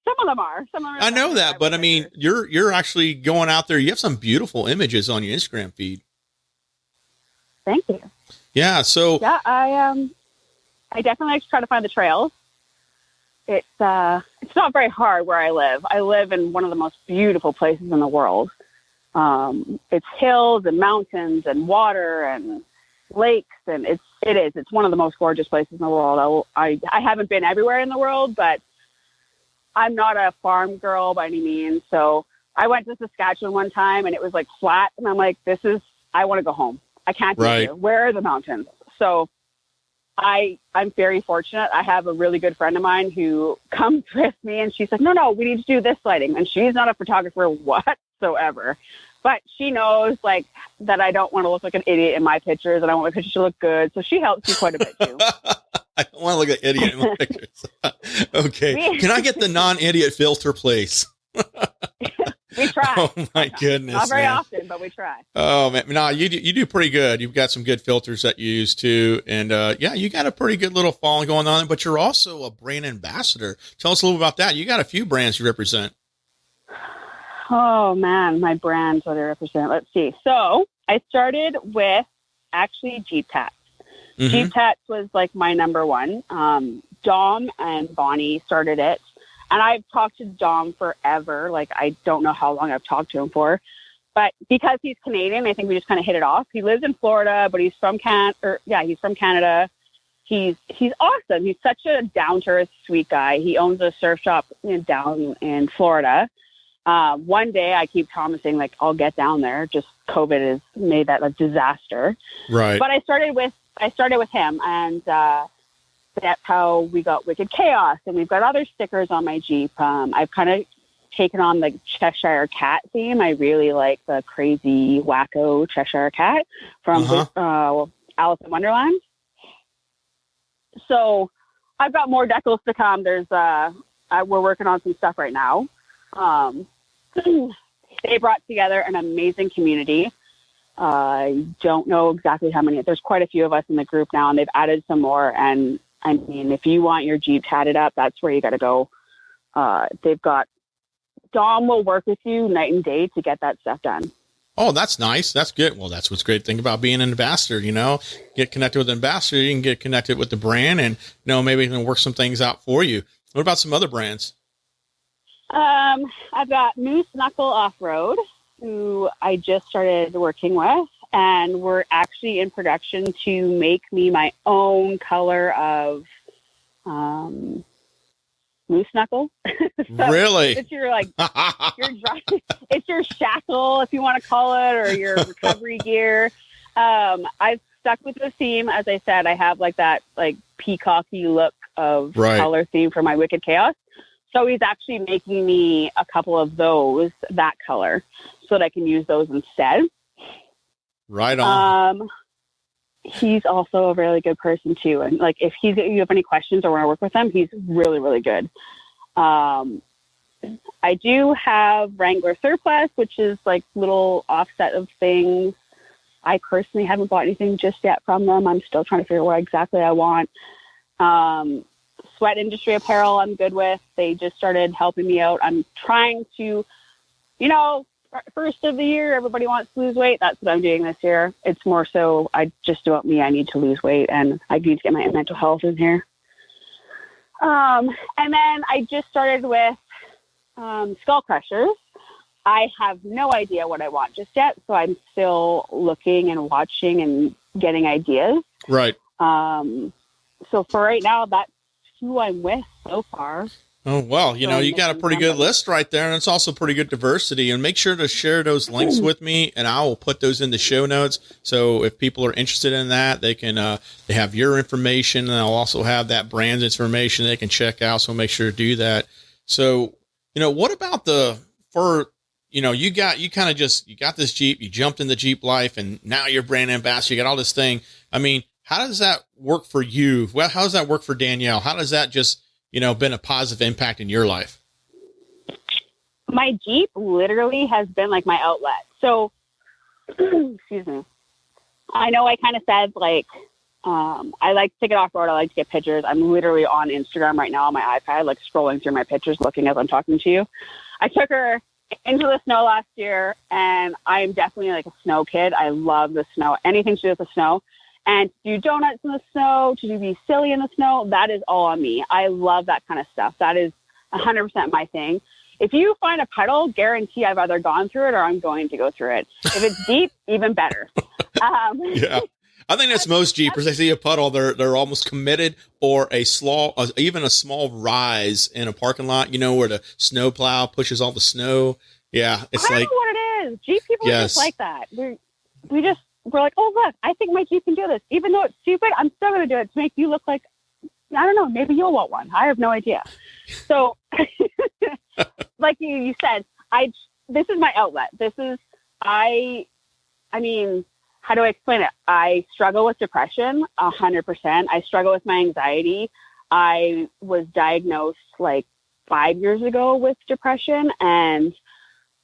Some of them are. I know that, but I mean, you're actually going out there. You have some beautiful images on your Instagram feed. Thank you. Yeah. So yeah, I definitely like to try to find the trails. It's not very hard where I live. I live in one of the most beautiful places in the world. It's hills and mountains and water and lakes, and it's one of the most gorgeous places in the world. I haven't been everywhere in the world, but I'm not a farm girl by any means. So I went to Saskatchewan one time and it was like flat, and I'm like, I want to go home. I can't do it. Where are the mountains? So I'm very fortunate. I have a really good friend of mine who comes with me and she's like, no, we need to do this lighting. And she's not a photographer whatsoever, but she knows like that I don't want to look like an idiot in my pictures and I want my pictures to look good. So she helps me quite a bit too. I don't want to look like an idiot in my pictures. Okay. Can I get the non-idiot filter, please? We try. Oh my goodness. Not very often, but we try. Oh man. No, you do pretty good. You've got some good filters that you use too. And you got a pretty good little following going on, but you're also a brand ambassador. Tell us a little about that. You got a few brands you represent. Oh man, my brands, what I represent. Let's see. So I started with actually Jeep Tats. Mm-hmm. Jeep Tats was like my number one. Dom and Bonnie started it. And I've talked to Dom forever. Like, I don't know how long I've talked to him for. But because he's Canadian, I think we just kind of hit it off. He lives in Florida, but he's from he's from Canada. He's awesome. He's such a down-to-earth, sweet guy. He owns a surf shop down in Florida. One day I keep promising, like, I'll get down there. Just COVID has made that a disaster. Right. But I started with him, and that's how we got Wicked Chaos. And we've got other stickers on my Jeep. I've kind of taken on the Cheshire Cat theme. I really like the crazy, wacko Cheshire Cat from Alice in Wonderland. So I've got more decals to come. There's we're working on some stuff right now. They brought together an amazing community. I don't know exactly how many. There's quite a few of us in the group now, and they've added some more. And I mean, if you want your Jeep tatted up, that's where you got to go. They've got Dom will work with you night and day to get that stuff done. Oh, that's nice. That's good. Well, that's what's great thing about being an ambassador, get connected with an ambassador. You can get connected with the brand and, maybe it can work some things out for you. What about some other brands? I've got Moose Knuckle Off-Road, who I just started working with, and we're actually in production to make me my own color of moose knuckle. So really? It's your it's your shackle, if you want to call it, or your recovery gear. I've stuck with the theme. As I said, I have that peacocky look of color theme for my Wicked Chaos. So he's actually making me a couple of those, that color, so that I can use those instead. Right on. He's also a really good person too. And if you have any questions or want to work with him, he's really, really good. I do have Wrangler Surplus, which is little offset of things. I personally haven't bought anything just yet from them. I'm still trying to figure out what exactly I want. Sweat Industry Apparel, I'm good with. They just started helping me out. I'm trying to, first of the year, everybody wants to lose weight. That's what I'm doing this year. It's more so I just about me. I need to lose weight, and I need to get my mental health in here. And then I just started with Skull Crushers. I have no idea what I want just yet, so I'm still looking and watching and getting ideas. Right. So for right now, that's who I'm with so far. Oh, well, you got a pretty good list right there, and it's also pretty good diversity. And make sure to share those links with me, and I will put those in the show notes. So if people are interested in that, they can they have your information, and I'll also have that brand's information they can check out. So make sure to do that. So, what about you got this Jeep, you jumped in the Jeep life, and now you're brand ambassador, you got all this thing. I mean, how does that work for you? Well, how does that work for Danielle? How does that just been a positive impact in your life? My Jeep literally has been my outlet. So, excuse me. I know I kind of said I like to take it off road. I like to get pictures. I'm literally on Instagram right now on my iPad, scrolling through my pictures, looking as I'm talking to you. I took her into the snow last year, and I'm definitely a snow kid. I love the snow, anything to do with the snow. And to do donuts in the snow, to be silly in the snow, that is all on me. I love that kind of stuff. That is 100% my thing. If you find a puddle, guarantee I've either gone through it or I'm going to go through it. If it's deep, even better. Yeah. I think that's most Jeepers. They see a puddle, they're almost committed, or even a small rise in a parking lot, where the snow plow pushes all the snow. Yeah. It's I don't know what it is. Jeep people are just like that. We're like, oh, look, I think my Jeep can do this. Even though it's stupid, I'm still going to do it to make you look like, I don't know, maybe you'll want one. I have no idea. So like you said, this is my outlet. I mean, how do I explain it? I struggle with depression 100%. I struggle with my anxiety. I was diagnosed 5 years ago with depression, and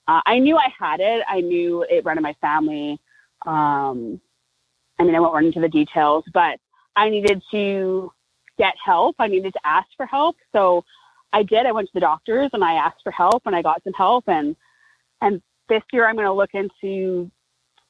I knew I had it. I knew it ran in my family. I won't run into the details, but I needed to get help. I needed to ask for help. So I did. I went to the doctors and I asked for help, and I got some help. And this year I'm going to look into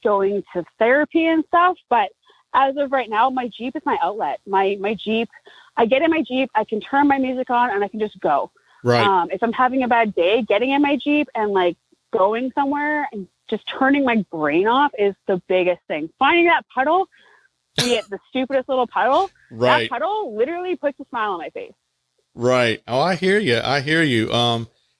going to therapy and stuff. But as of right now, my Jeep is my outlet. My Jeep, I get in my Jeep, I can turn my music on and I can just go. Right. If I'm having a bad day, getting in my Jeep and going somewhere and just turning my brain off is the biggest thing. Finding that puddle, be it the stupidest little puddle, right. That puddle literally puts a smile on my face. Right. Oh, I hear you.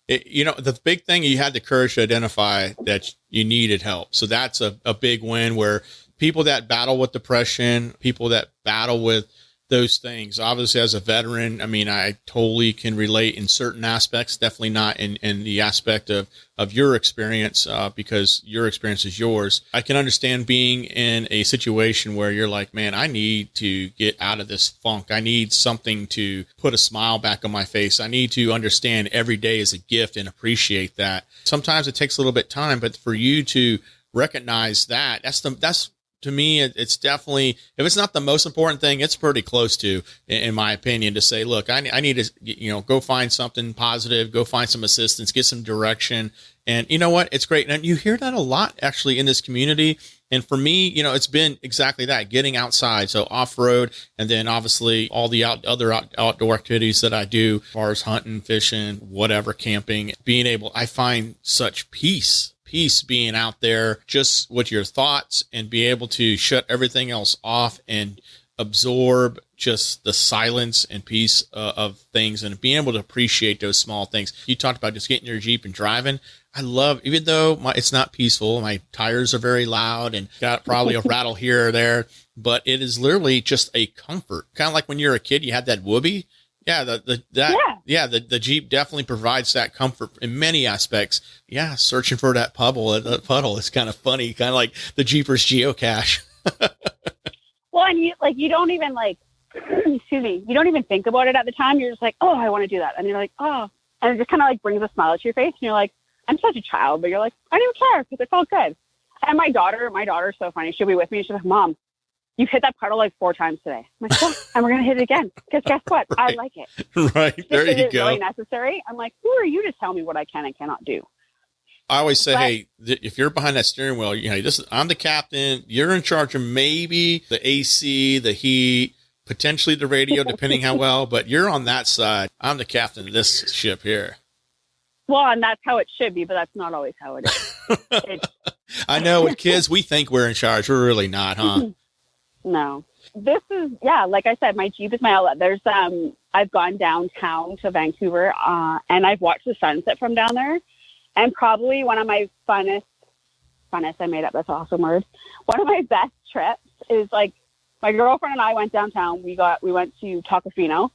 The big thing, you had the courage to identify that you needed help. So that's a big win, where people that battle with depression, people that battle with those things, obviously as a veteran, I totally can relate in certain aspects, definitely not in the aspect of your experience, because your experience is yours. I can understand being in a situation where you're like, man, I need to get out of this funk. I need something to put a smile back on my face. I need to understand every day is a gift and appreciate that. Sometimes it takes a little bit of time, but for you to recognize that's to me, it's definitely, if it's not the most important thing, it's pretty close to, in my opinion, to say, look, I need to, go find something positive, go find some assistance, get some direction, And you know what? It's great. And you hear that a lot actually in this community. And for me, it's been exactly that, getting outside. So off-road, and then obviously all the other outdoor activities that I do, as far as hunting, fishing, whatever, camping, I find such peace being out there just with your thoughts and be able to shut everything else off and absorb just the silence and peace of things, and being able to appreciate those small things. You talked about just getting your Jeep and driving. I love, even though it's not peaceful, my tires are very loud and got probably a rattle here or there, but it is literally just a comfort. Kind of like when you're a kid, you had that whoopee. Yeah, the Jeep definitely provides that comfort in many aspects. Yeah, searching for that puddle is kind of funny, kind of like the Jeepers geocache. Well, and you don't even excuse me, you don't even think about it at the time. You're just like, oh, I want to do that. And you're like, oh, and it just kind of brings a smile to your face. And you're like, I'm such a child, but you're like, I don't even care because it felt good. And my daughter's so funny. She'll be with me and she's like, Mom, you've hit that puddle 4 times today. I'm like, oh, and we're going to hit it again. Because guess what? Right. I like it. Right. There you go. Is it really necessary? I'm like, who are you to tell me what I can and cannot do? I always say, hey, if you're behind that steering wheel, I'm the captain. You're in charge of maybe the AC, the heat, potentially the radio, depending how well, but you're on that side. I'm the captain of this ship here. Well, and that's how it should be, but that's not always how it is. I know with kids, we think we're in charge. We're really not, huh? No. This is, like I said, my Jeep is my outlet. There's, I've gone downtown to Vancouver, and I've watched the sunset from down there. And probably one of my funnest, I made up this awesome word. One of my best trips is my girlfriend and I went downtown. We went to Tacofino,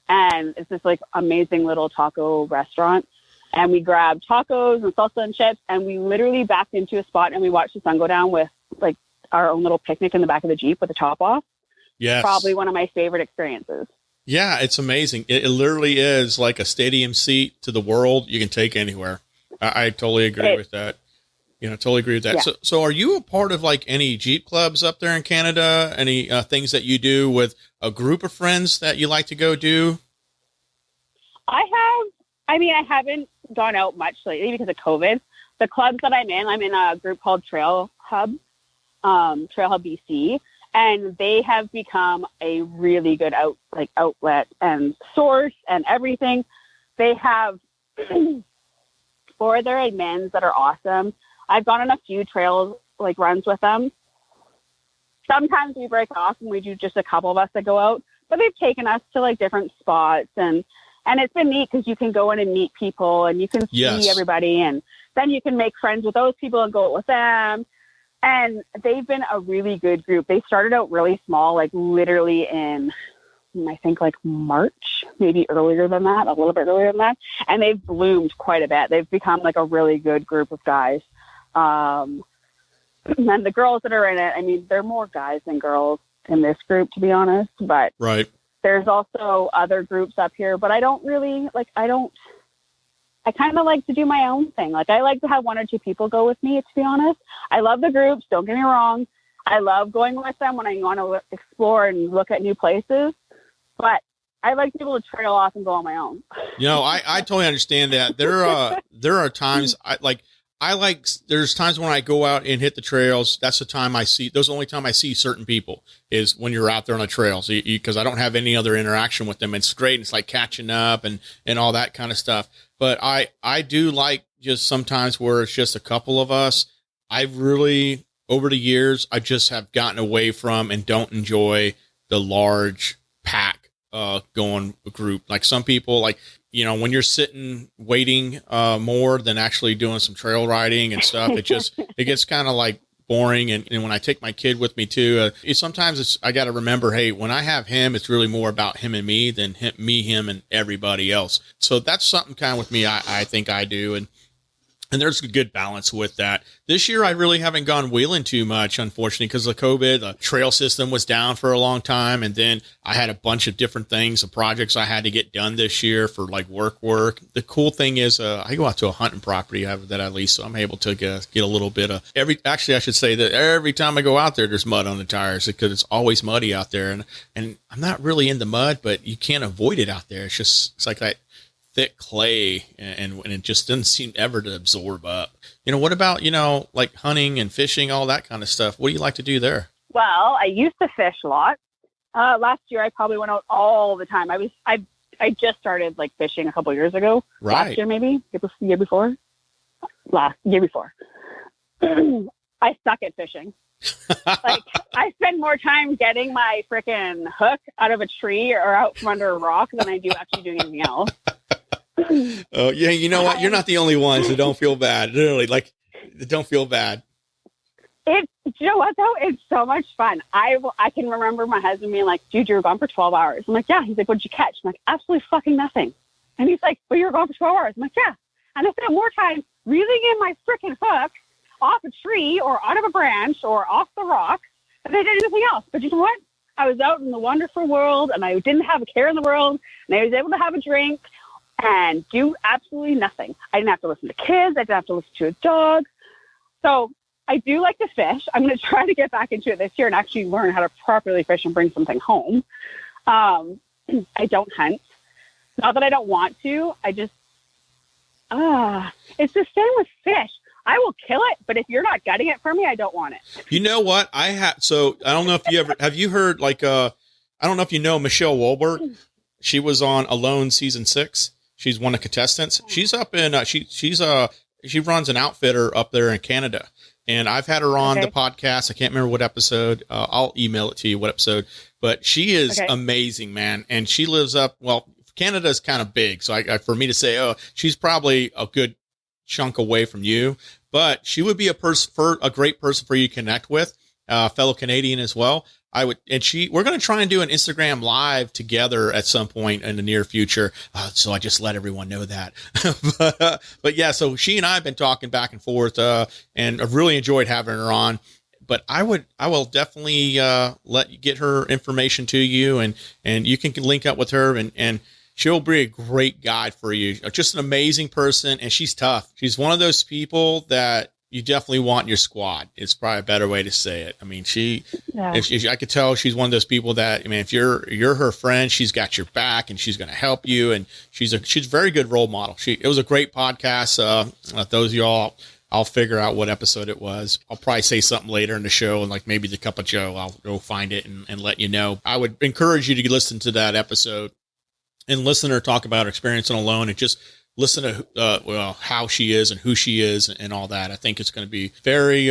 and it's this amazing little taco restaurant. And we grabbed tacos and salsa and chips, and we literally backed into a spot and we watched the sun go down with our own little picnic in the back of the Jeep with the top off. Yes. Probably one of my favorite experiences. Yeah, it's amazing. It literally is like a stadium seat to the world you can take anywhere. I totally agree with that. Totally agree with that. Yeah. So are you a part of any Jeep clubs up there in Canada? Any things that you do with a group of friends that you like to go do? I haven't gone out much lately because of COVID. The clubs that I'm in a group called Trail Hub BC, and they have become a really good outlet and source and everything. They have 4 of their admins that are awesome. I've gone on a few trails, runs with them. Sometimes we break off and we do just a couple of us that go out, but they've taken us to different spots, and it's been neat because you can go in and meet people and you can see everybody, and then you can make friends with those people and go out with them. And they've been a really good group. They started out really small, literally in, I think March, maybe earlier than that, a little bit earlier than that. And they've bloomed quite a bit. They've become a really good group of guys. And the girls that are in it, there are more guys than girls in this group, to be honest, but right. There's also other groups up here, but I don't really I kind of like to do my own thing. I like to have 1 or 2 people go with me, to be honest. I love the groups. Don't get me wrong. I love going with them when I want to explore and look at new places, but I like to be able to trail off and go on my own. I totally understand that. There are times there's times when I go out and hit the trails. That's the time that's the only time I see certain people is when you're out there on the trails, because I don't have any other interaction with them. It's great. It's catching up and all that kind of stuff. But I do just sometimes where it's just a couple of us. I've really, over the years, I just have gotten away from and don't enjoy the large pack going group. Some people when you're sitting waiting more than actually doing some trail riding and stuff, it gets kind of boring. And when I take my kid with me too, I got to remember, hey, when I have him, it's really more about him and me than him and everybody else. So that's something kind of with me. I think I do. And there's a good balance with that. This year, I really haven't gone wheeling too much, unfortunately, because of COVID. The trail system was down for a long time. And then I had a bunch of different things and projects I had to get done this year for work. The cool thing is I go out to a hunting property that I lease, so I'm able to get a little bit of actually, I should say that every time I go out there, there's mud on the tires because it's always muddy out there. And I'm not really in the mud, but you can't avoid it out there. It's like that thick clay, and it just doesn't seem ever to absorb up. What about, like hunting and fishing, all that kind of stuff? What do you like to do there? Well, I used to fish a lot. Last year, I probably went out all the time. I just started like fishing a couple years ago. Right. Last year, maybe year before. I suck at fishing. Like, I spend more time getting my freaking hook out of a tree or out from under a rock than I do actually doing anything else. Oh yeah, you know what? You're not the only one, so don't feel bad. Literally, like, don't feel bad. You know what though? It's so much fun. I can remember my husband being like, "Dude, you were gone for 12 hours." I'm like, "Yeah." He's like, "What'd you catch?" I'm like, "Absolutely fucking nothing." And he's like, "Well, you were gone for 12 hours." I'm like, "Yeah." And I spent more time reeling in my freaking hook off a tree or out of a branch or off the rock than I did anything else. But you know what? I was out in the wonderful world, and I didn't have a care in the world, and I was able to have a drink and do absolutely nothing. I didn't have to listen to kids. I didn't have to listen to a dog. So I do like to fish. I'm going to try to get back into it this year and actually learn how to properly fish and bring something home. I don't hunt. Not that I don't want to. I just, it's the same with fish. I will kill it, but if you're not gutting it for me, I don't want it. You know what? So I don't know if you have you heard, like, I don't know if you know Michelle Wolbert. She was on Alone season 6. She's one of the contestants. She's up in, she runs an outfitter up there in Canada. And I've had her on the podcast. I can't remember what episode. I'll email it to you what episode. But she is amazing, man. And she lives up, well, Canada's kind of big. So for me to say, oh, she's probably a good chunk away from you. But she would be a great person for you to connect with, fellow Canadian as well. We're going to try and do an Instagram live together at some point in the near future. So I just let everyone know that. but yeah, so she and I have been talking back and forth, and I've really enjoyed having her on. But I will definitely get her information to you, and you can link up with her, and she'll be a great guide for you. Just an amazing person, and she's tough. She's one of those people that you definitely want in your squad. It's probably a better way to say it. I mean, I could tell she's one of those people that, I mean, if you're her friend, she's got your back and she's going to help you. And she's a very good role model. It was a great podcast. Those of y'all, I'll figure out what episode it was. I'll probably say something later in the show, and like maybe the Cup of Joe, I'll go find it and let you know. I would encourage you to listen to that episode and listen to her talk about her experience in Alone, and just listen to how she is and who she is and all that. I think it's going to be very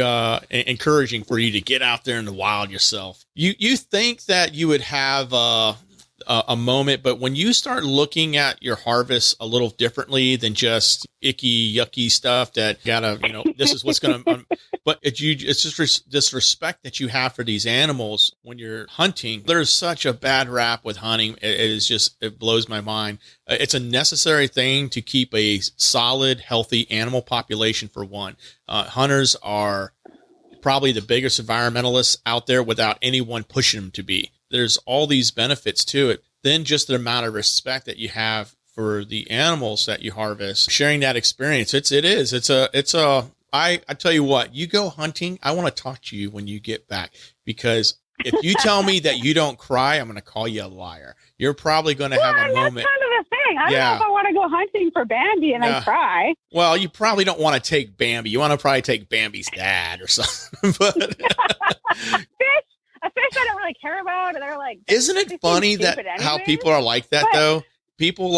encouraging for you to get out there in the wild yourself. You think that you would have a moment, but when you start looking at your harvest a little differently than just icky, yucky stuff that gotta, this is what's going to, but it's just this respect that you have for these animals when you're hunting. There's such a bad rap with hunting. It blows my mind. It's a necessary thing to keep a solid, healthy animal population for one. Hunters are probably the biggest environmentalists out there without anyone pushing them to be. There's all these benefits to it. Then just the amount of respect that you have for the animals that you harvest, sharing that experience. I tell you what, you go hunting, I want to talk to you when you get back, because if you tell me that you don't cry, I'm going to call you a liar. You're probably going to have a moment. That's kind of the thing. I don't know if I want to go hunting for Bambi and I cry. Well, you probably don't want to take Bambi. You want to probably take Bambi's dad or something. But a fish I don't really care about, and they're like, isn't it funny that how people are like that though? People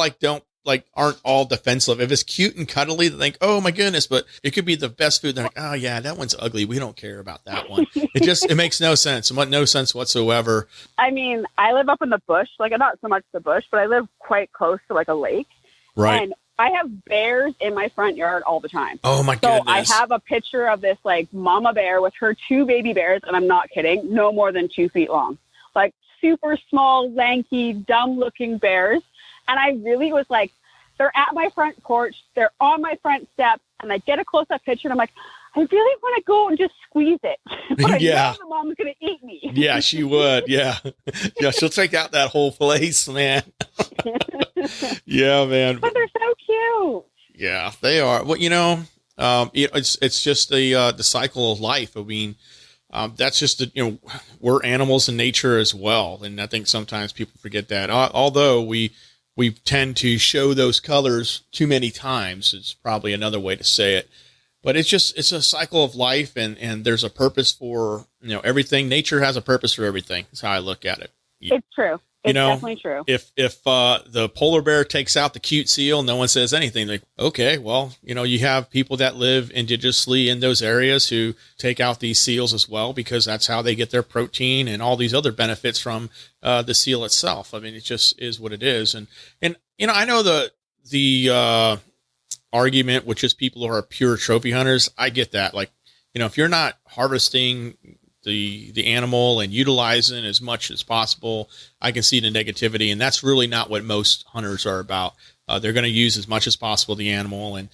aren't all defensive. If it's cute and cuddly, they think, oh my goodness, but it could be the best food. They're like, oh yeah, that one's ugly. We don't care about that one. It makes no sense. No sense whatsoever. I mean, I live up in the bush, like not so much the bush, but I live quite close to like a lake. Right. And I have bears in my front yard all the time. Oh my goodness. So I have a picture of this like mama bear with her 2 baby bears, and I'm not kidding, no more than 2 feet long. Like super small, lanky, dumb looking bears. And I really was like, they're at my front porch, they're on my front steps, and I get a close up picture and I'm like, I really want to go and just squeeze it. But I know the mom's going to eat me. Yeah, she would. Yeah. Yeah, she'll take out that whole place, man. Yeah, man. But they're so cute. Yeah, they are. Well, it's just the cycle of life. I mean, that's just we're animals in nature as well, and I think sometimes people forget that. Although we we tend to show those colors too many times. It's probably another way to say it. But it's a cycle of life, and there's a purpose for, everything. Nature has a purpose for everything. That's how I look at it. It's true. It's definitely true. If the polar bear takes out the cute seal, no one says anything. Like, okay, well, you have people that live indigenously in those areas who take out these seals as well, because that's how they get their protein and all these other benefits from the seal itself. I mean, it just is what it is. And I know the argument, which is people who are pure trophy hunters. I get that. Like, if you're not harvesting the animal and utilizing as much as possible, I can see the negativity. And that's really not what most hunters are about. They're going to use as much as possible the animal. And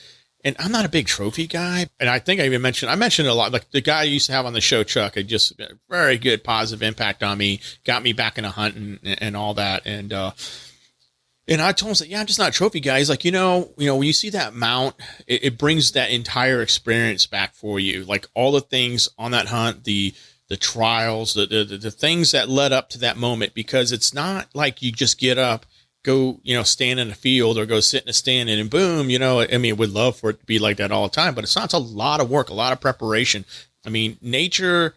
I'm not a big trophy guy. And I think I mentioned a lot, like the guy I used to have on the show, Chuck, had just a very good positive impact on me, got me back into hunting and all that. And I told him, yeah, I'm just not a trophy guy. He's like, when you see that mount, it brings that entire experience back for you. Like all the things on that hunt, the trials, the things that led up to that moment, because it's not like you just get up, go, stand in a field or go sit in a stand and boom, I mean, would love for it to be like that all the time, but it's not. It's a lot of work, a lot of preparation. I mean, nature,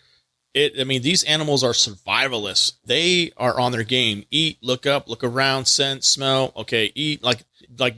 these animals are survivalists. They are on their game. Eat, look up, look around, sense, smell. Okay, eat. Like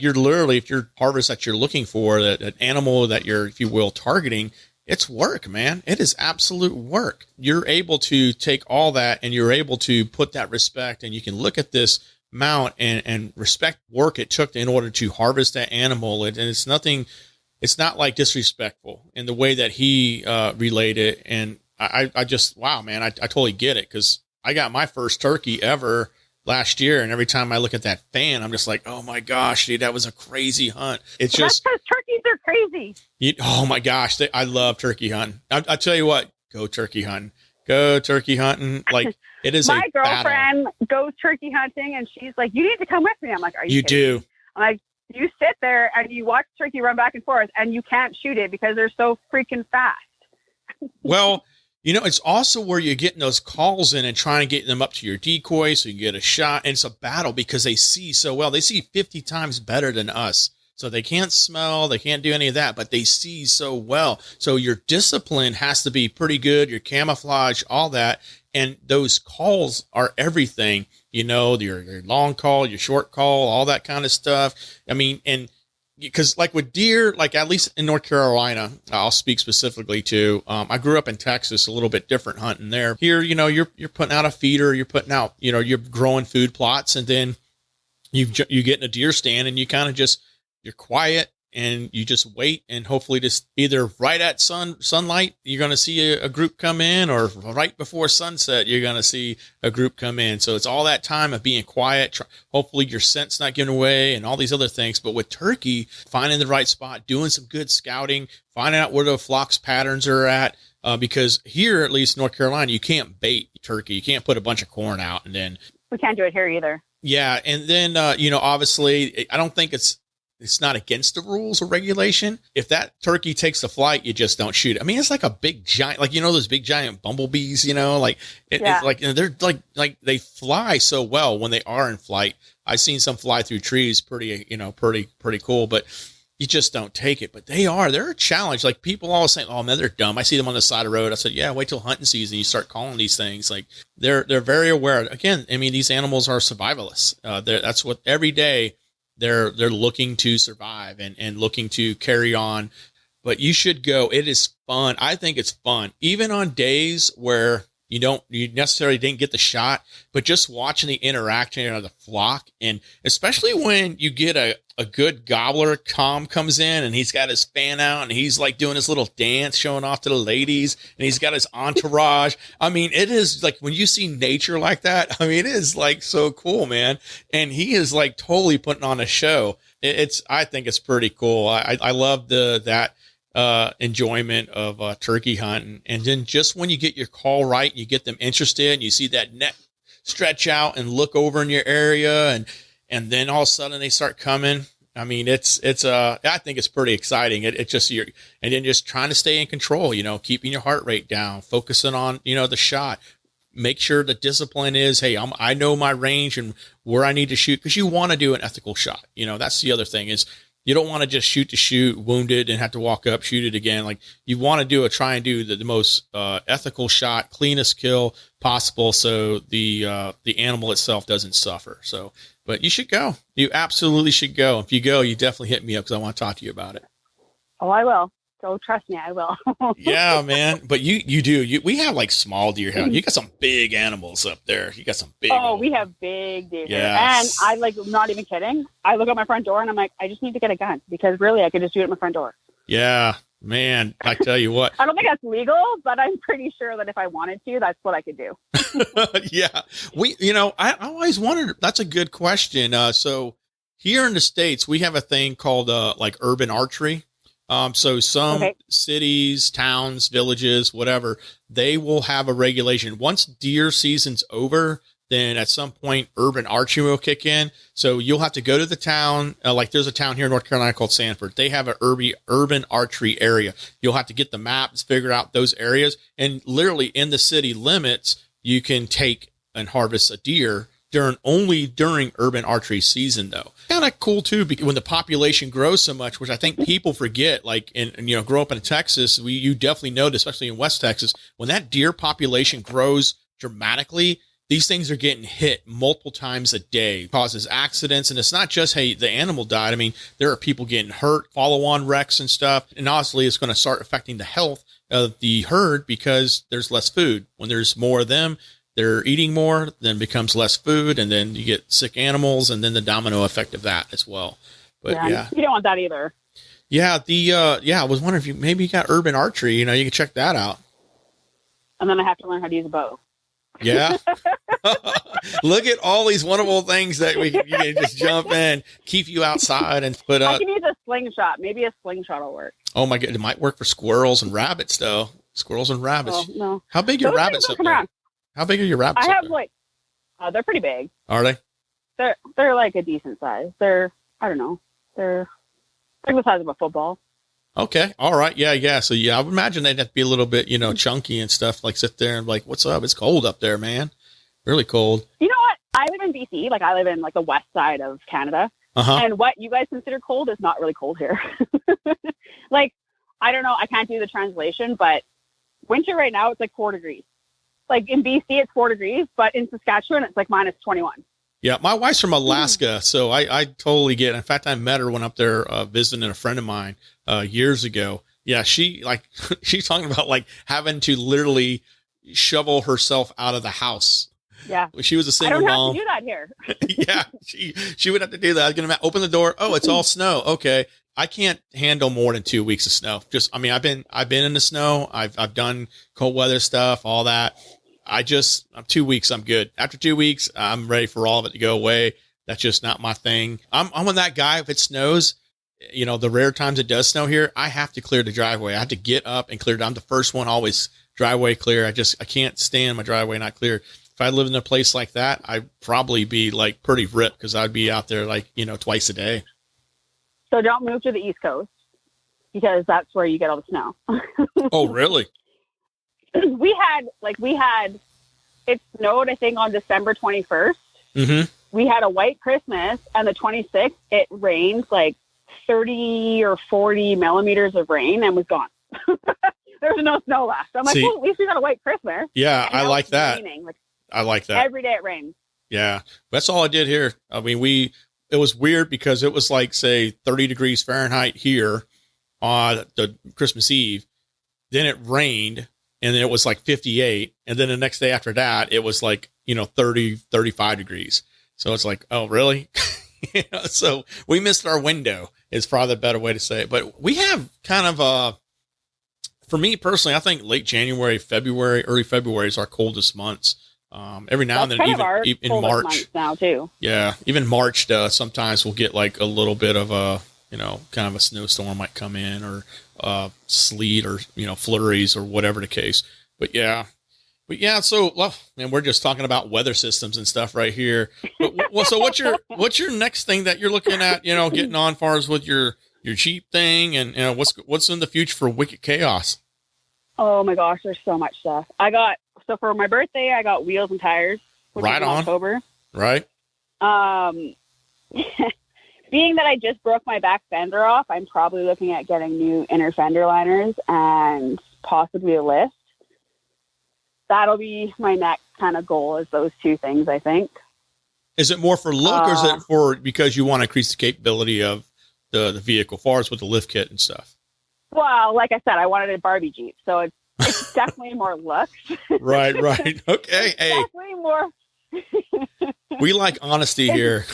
you're literally, if your harvest that you're looking for, that animal that you're, if you will, targeting, it's work, man. It is absolute work. You're able to take all that and you're able to put that respect, and you can look at this mount and respect work it took in order to harvest that animal. And it's not like disrespectful in the way that he relayed it. And I just, wow, man, I totally get it, because I got my first turkey ever last year, and every time I look at that fan, I'm just like, oh my gosh, dude, that was a crazy hunt. It's just, that's because turkeys are crazy. Oh my gosh, I love turkey hunting. I tell you what, go turkey hunting. Like, it is my a girlfriend battle. goes turkey hunting, and she's like, you need to come with me. I'm like, are you You kidding do. me? I'm like, you sit there and you watch turkey run back and forth, and you can't shoot it because they're so freaking fast. Well, it's also where you're getting those calls in and trying to get them up to your decoy so you can get a shot. And it's a battle because they see so well. They see 50 times better than us. So they can't smell, they can't do any of that, but they see so well. So your discipline has to be pretty good, your camouflage, all that. And those calls are everything, your long call, your short call, all that kind of stuff. I mean, and because like with deer, like at least in North Carolina, I'll speak specifically to, I grew up in Texas, a little bit different hunting there. Here, you're putting out a feeder, you're putting out, you're growing food plots, and then you get in a deer stand and you kind of you're quiet and you just wait, and hopefully just either right at sunlight, you're going to see a group come in, or right before sunset, you're going to see a group come in. So it's all that time of being quiet. Hopefully your scent's not giving away and all these other things. But with turkey, finding the right spot, doing some good scouting, finding out where the flocks patterns are at. Because here, at least North Carolina, you can't bait turkey. You can't put a bunch of corn out and then. We can't do it here either. Yeah. And then, obviously I don't think it's not against the rules or regulation. If that turkey takes the flight, you just don't shoot it. I mean, it's like a big giant, like, those big giant bumblebees, it's like, they're like they fly so well when they are in flight. I've seen some fly through trees, pretty cool, but you just don't take it. But they're a challenge. Like people always say, oh man, they're dumb. I see them on the side of the road. I said, yeah, wait till hunting season. You start calling these things. Like they're very aware. Again, I mean, these animals are survivalists. That's what every day, they're looking to survive and looking to carry on, but you should go. It is fun. I think it's fun. Even on days where you necessarily didn't get the shot, but just watching the interaction of the flock. And especially when you get a good gobbler, Tom comes in and he's got his fan out and he's like doing his little dance, showing off to the ladies, and he's got his entourage. I mean, it is like when you see nature like that, I mean, it is like so cool, man. And he is like totally putting on a show. I think it's pretty cool. I love that enjoyment of turkey hunting. And then just when you get your call right, you get them interested and you see that neck stretch out and look over in your area, and then all of a sudden they start coming. I mean, I think it's pretty exciting. It just, and then just trying to stay in control, keeping your heart rate down, focusing on, the shot, make sure the discipline is, hey, I know my range and where I need to shoot, because you want to do an ethical shot. That's the other thing is you don't want to just shoot to shoot, wounded, and have to walk up, shoot it again. Like you want to try and do the most ethical shot, cleanest kill possible, so the animal itself doesn't suffer. So, but you should go. You absolutely should go. If you go, you definitely hit me up because I want to talk to you about it. Oh, I will. So trust me, I will. Yeah, man. But you do. We have like small deer here. You got some big animals up there. You got some big. Oh, we have big deer. Yes. And I'm not even kidding. I look at my front door and I'm like, I just need to get a gun because really I could just do it at my front door. Yeah, man. I tell you what. I don't think that's legal, but I'm pretty sure that if I wanted to, that's what I could do. Yeah. I always wondered, that's a good question. So here in the States, we have a thing called like urban archery. So some cities, towns, villages, whatever, they will have a regulation. Once deer season's over, then at some point urban archery will kick in. So you'll have to go to the town. Like there's a town here in North Carolina called Sanford. They have an urban archery area. You'll have to get the maps, figure out those areas. And literally in the city limits, you can take and harvest a deer only during urban archery season, though. Kind of cool too, because when the population grows so much, which I think people forget, like grow up in Texas, you definitely know, especially in West Texas, when that deer population grows dramatically, these things are getting hit multiple times a day, causes accidents. And it's not just, hey, the animal died. I mean, there are people getting hurt, follow-on wrecks and stuff. And honestly, it's going to start affecting the health of the herd because there's less food. When there's more of them, they're eating more, then becomes less food, and then you get sick animals, and then the domino effect of that as well. But yeah. You don't want that either. Yeah, I was wondering if you got urban archery, you can check that out. And then I have to learn how to use a bow. Yeah. Look at all these wonderful things that you can just jump in, keep you outside and put up. I can use a slingshot. Maybe a slingshot will work. Oh my God. It might work for squirrels and rabbits though. Squirrels and rabbits. Oh, no. How big are your rabbits up there? Around. How big are your rabbits? I have they're pretty big. Are they? They're like a decent size. They're like the size of a football. Okay. All right. Yeah. So I would imagine they'd have to be a little bit, chunky and stuff, like sit there and like, what's up? It's cold up there, man. Really cold. You know what? I live in BC. Like I live in like the west side of Canada. Uh-huh. And what you guys consider cold is not really cold here. Like, I don't know. I can't do the translation, but winter right now, it's like 4 degrees. Like in BC, it's 4 degrees, but in Saskatchewan, it's like minus 21. Yeah, my wife's from Alaska, so I totally get it. In fact, I met her when up there visiting a friend of mine years ago. Yeah, she's talking about like having to literally shovel herself out of the house. Yeah, she was a single mom. I don't have to do that here. Yeah, she would have to do that. I was gonna open the door. Oh, it's all snow. Okay, I can't handle more than 2 weeks of snow. I've been in the snow. I've done cold weather stuff, all that. I'm 2 weeks. I'm good. After 2 weeks, I'm ready for all of it to go away. That's just not my thing. I'm with that guy. If it snows, the rare times it does snow here, I have to clear the driveway. I have to get up and clear it. I'm the first one, always driveway clear. I can't stand my driveway not clear. If I lived in a place like that, I'd probably be like pretty ripped because I'd be out there like, twice a day. So don't move to the East Coast because that's where you get all the snow. Oh, really? We had it snowed, I think, on December 21st. Mm-hmm. We had a white Christmas, and the 26th, it rained like 30 or 40 millimeters of rain and was gone. There was no snow left. I'm like, well, at least we got a white Christmas. Yeah, I like that. Raining. Like, I like that. Every day it rains. Yeah, that's all I did here. I mean, it was weird because it was like, say, 30 degrees Fahrenheit here on the Christmas Eve. Then it rained. And then it was like 58. And then the next day after that, it was like, 30, 35 degrees. So it's like, oh, really? So we missed our window is probably the better way to say it. But we have kind of, for me personally, I think late January, February, early February is our coldest months. Every now and then, even in March now too. Yeah. Even March, sometimes we'll get like a little bit of a, kind of a snowstorm might come in or, sleet or, flurries or whatever the case. But yeah. So, man, we're just talking about weather systems and stuff right here. But, so what's your next thing that you're looking at, getting on far as with your Jeep thing and, what's in the future for Wicked Chaos? Oh my gosh, there's so much stuff. So for my birthday, I got wheels and tires, which Right was in on. October. Right. Being that I just broke my back fender off, I'm probably looking at getting new inner fender liners and possibly a lift. That'll be my next kind of goal, is those two things, I think. Is it more for look or is it for because you want to increase the capability of the vehicle, as far as with the lift kit and stuff? Well, like I said, I wanted a Barbie Jeep, so it's definitely more looks. Right. Okay. Hey, Definitely more. we like honesty here.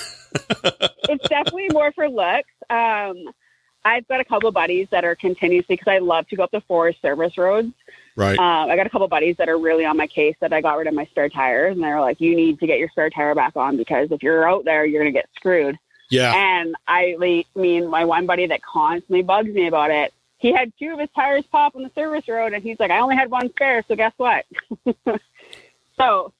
It's definitely more for looks. I've got a couple of buddies that are continuously, because I love to go up the forest service roads. Right. I got a couple of buddies that are really on my case that I got rid of my spare tires, and they're like, you need to get your spare tire back on, because if you're out there, you're going to get screwed. Yeah. And my one buddy that constantly bugs me about it, he had 2 of his tires pop on the service road, and he's like, I only had 1 spare, so guess what? So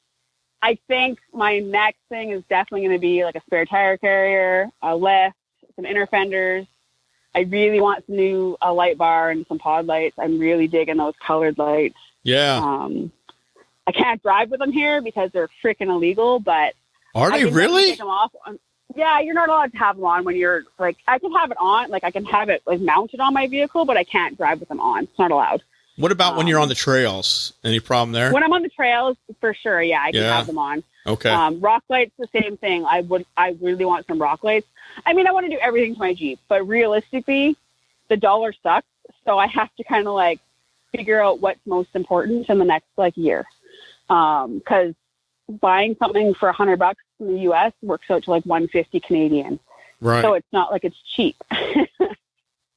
I think my next thing is definitely going to be like a spare tire carrier, a lift, some inner fenders. I really want some new light bar and some pod lights. I'm really digging those colored lights. Yeah. I can't drive with them here because they're freaking illegal, but are they really? Take them off. Yeah, you're not allowed to have them on when you're like, I can have it on, like I can have it like mounted on my vehicle, but I can't drive with them on. It's not allowed. What about when you're on the trails? Any problem there? When I'm on the trails, for sure. Yeah, I can have them on. Okay. Rock lights, the same thing. I really want some rock lights. I mean, I want to do everything to my Jeep, but realistically, the dollar sucks. So I have to kind of like figure out what's most important in the next like year. Cause buying something for $100 in the US works out to like 150 Canadian. Right. So it's not like it's cheap.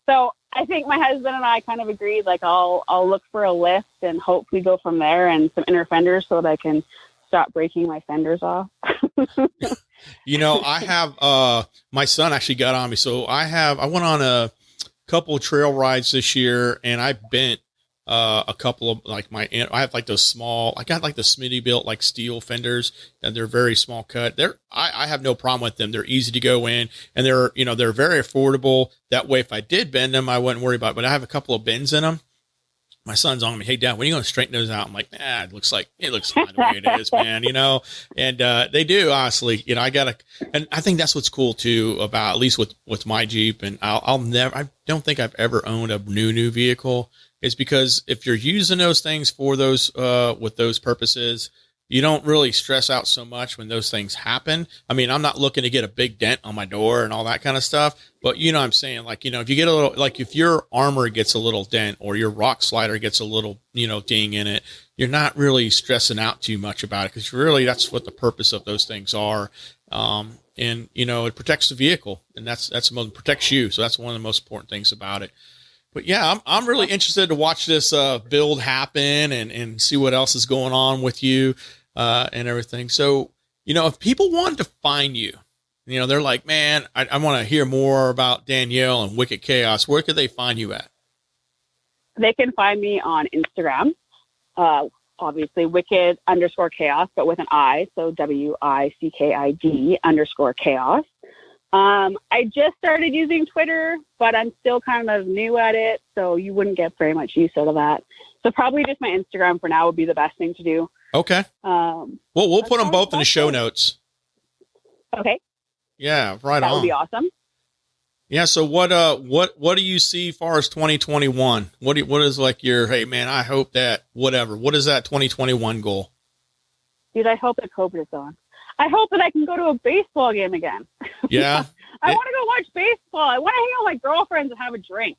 So I think my husband and I kind of agreed, like I'll look for a lift and hopefully go from there, and some inner fenders so that I can stop breaking my fenders off. I have, my son actually got on me. So I went on a couple of trail rides this year, and I bent, a couple of like I have like those small, I got like the Smitty built like steel fenders, and they're very small cut. I have no problem with them. They're easy to go in, and they're very affordable. That way, if I did bend them, I wouldn't worry about it. But I have a couple of bends in them. My son's on me. Hey, Dad, when are you going to straighten those out? I'm like, it looks fine the way it is, man, and, they do, honestly, and I think that's what's cool too about, at least with my Jeep. And I don't think I've ever owned a new vehicle, is because if you're using those things for those, with those purposes, you don't really stress out so much when those things happen. I mean, I'm not looking to get a big dent on my door and all that kind of stuff, but what I'm saying, like, if you get a little, like if your armor gets a little dent or your rock slider gets a little, ding in it, you're not really stressing out too much about it, because really that's what the purpose of those things are. And it protects the vehicle, and that's the most, protects you. So that's one of the most important things about it. But yeah, I'm really interested to watch this build happen and see what else is going on with you and everything. So, if people wanted to find you, they're like, man, I want to hear more about Danielle and Wicked Chaos. Where could they find you at? They can find me on Instagram, obviously wicked_chaos, but with an I, so WICKID_chaos. I just started using Twitter, but I'm still kind of new at it, so you wouldn't get very much use out of that. So probably just my Instagram for now would be the best thing to do. Okay. Well, we'll put them both in the show notes. Okay. Yeah, right on. That would be awesome. Yeah. So what do you see as far as 2021? What is like your, hey man, I hope that whatever, what is that 2021 goal? Dude, I hope that COVID is gone. I hope that I can go to a baseball game again. Yeah. I want to go watch baseball. I want to hang out with my girlfriends and have a drink.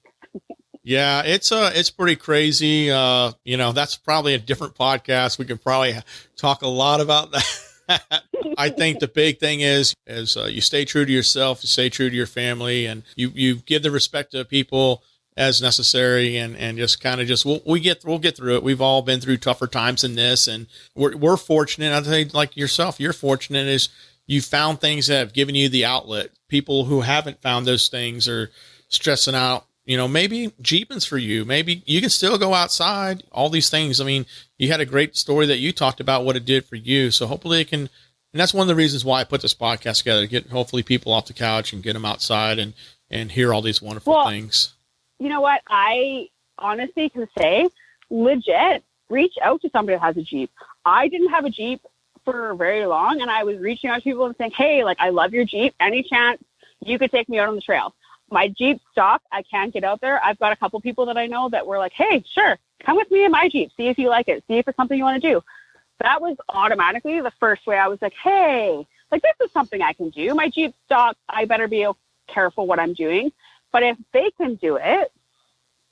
Yeah, it's pretty crazy. That's probably a different podcast. We could probably talk a lot about that. I think the big thing is you stay true to yourself, you stay true to your family, and you give the respect to people as necessary, and just kind of we'll get through it. We've all been through tougher times than this, and we're fortunate. I'd say, like yourself, you're fortunate is you found things that have given you the outlet. People who haven't found those things are stressing out. Maybe Jeeping's for you. Maybe you can still go outside, all these things. I mean, you had a great story that you talked about what it did for you. So hopefully it can, and that's one of the reasons why I put this podcast together, to get hopefully people off the couch and get them outside and hear all these wonderful things. You know what? I honestly can say, legit, reach out to somebody that has a Jeep. I didn't have a Jeep for very long, and I was reaching out to people and saying, hey, like, I love your Jeep. Any chance you could take me out on the trail? My Jeep stopped. I can't get out there. I've got a couple people that I know that were like, hey, sure, come with me in my Jeep. See if you like it. See if it's something you want to do. That was automatically the first way I was like, hey, like, this is something I can do. My Jeep stopped. I better be careful what I'm doing. But if they can do it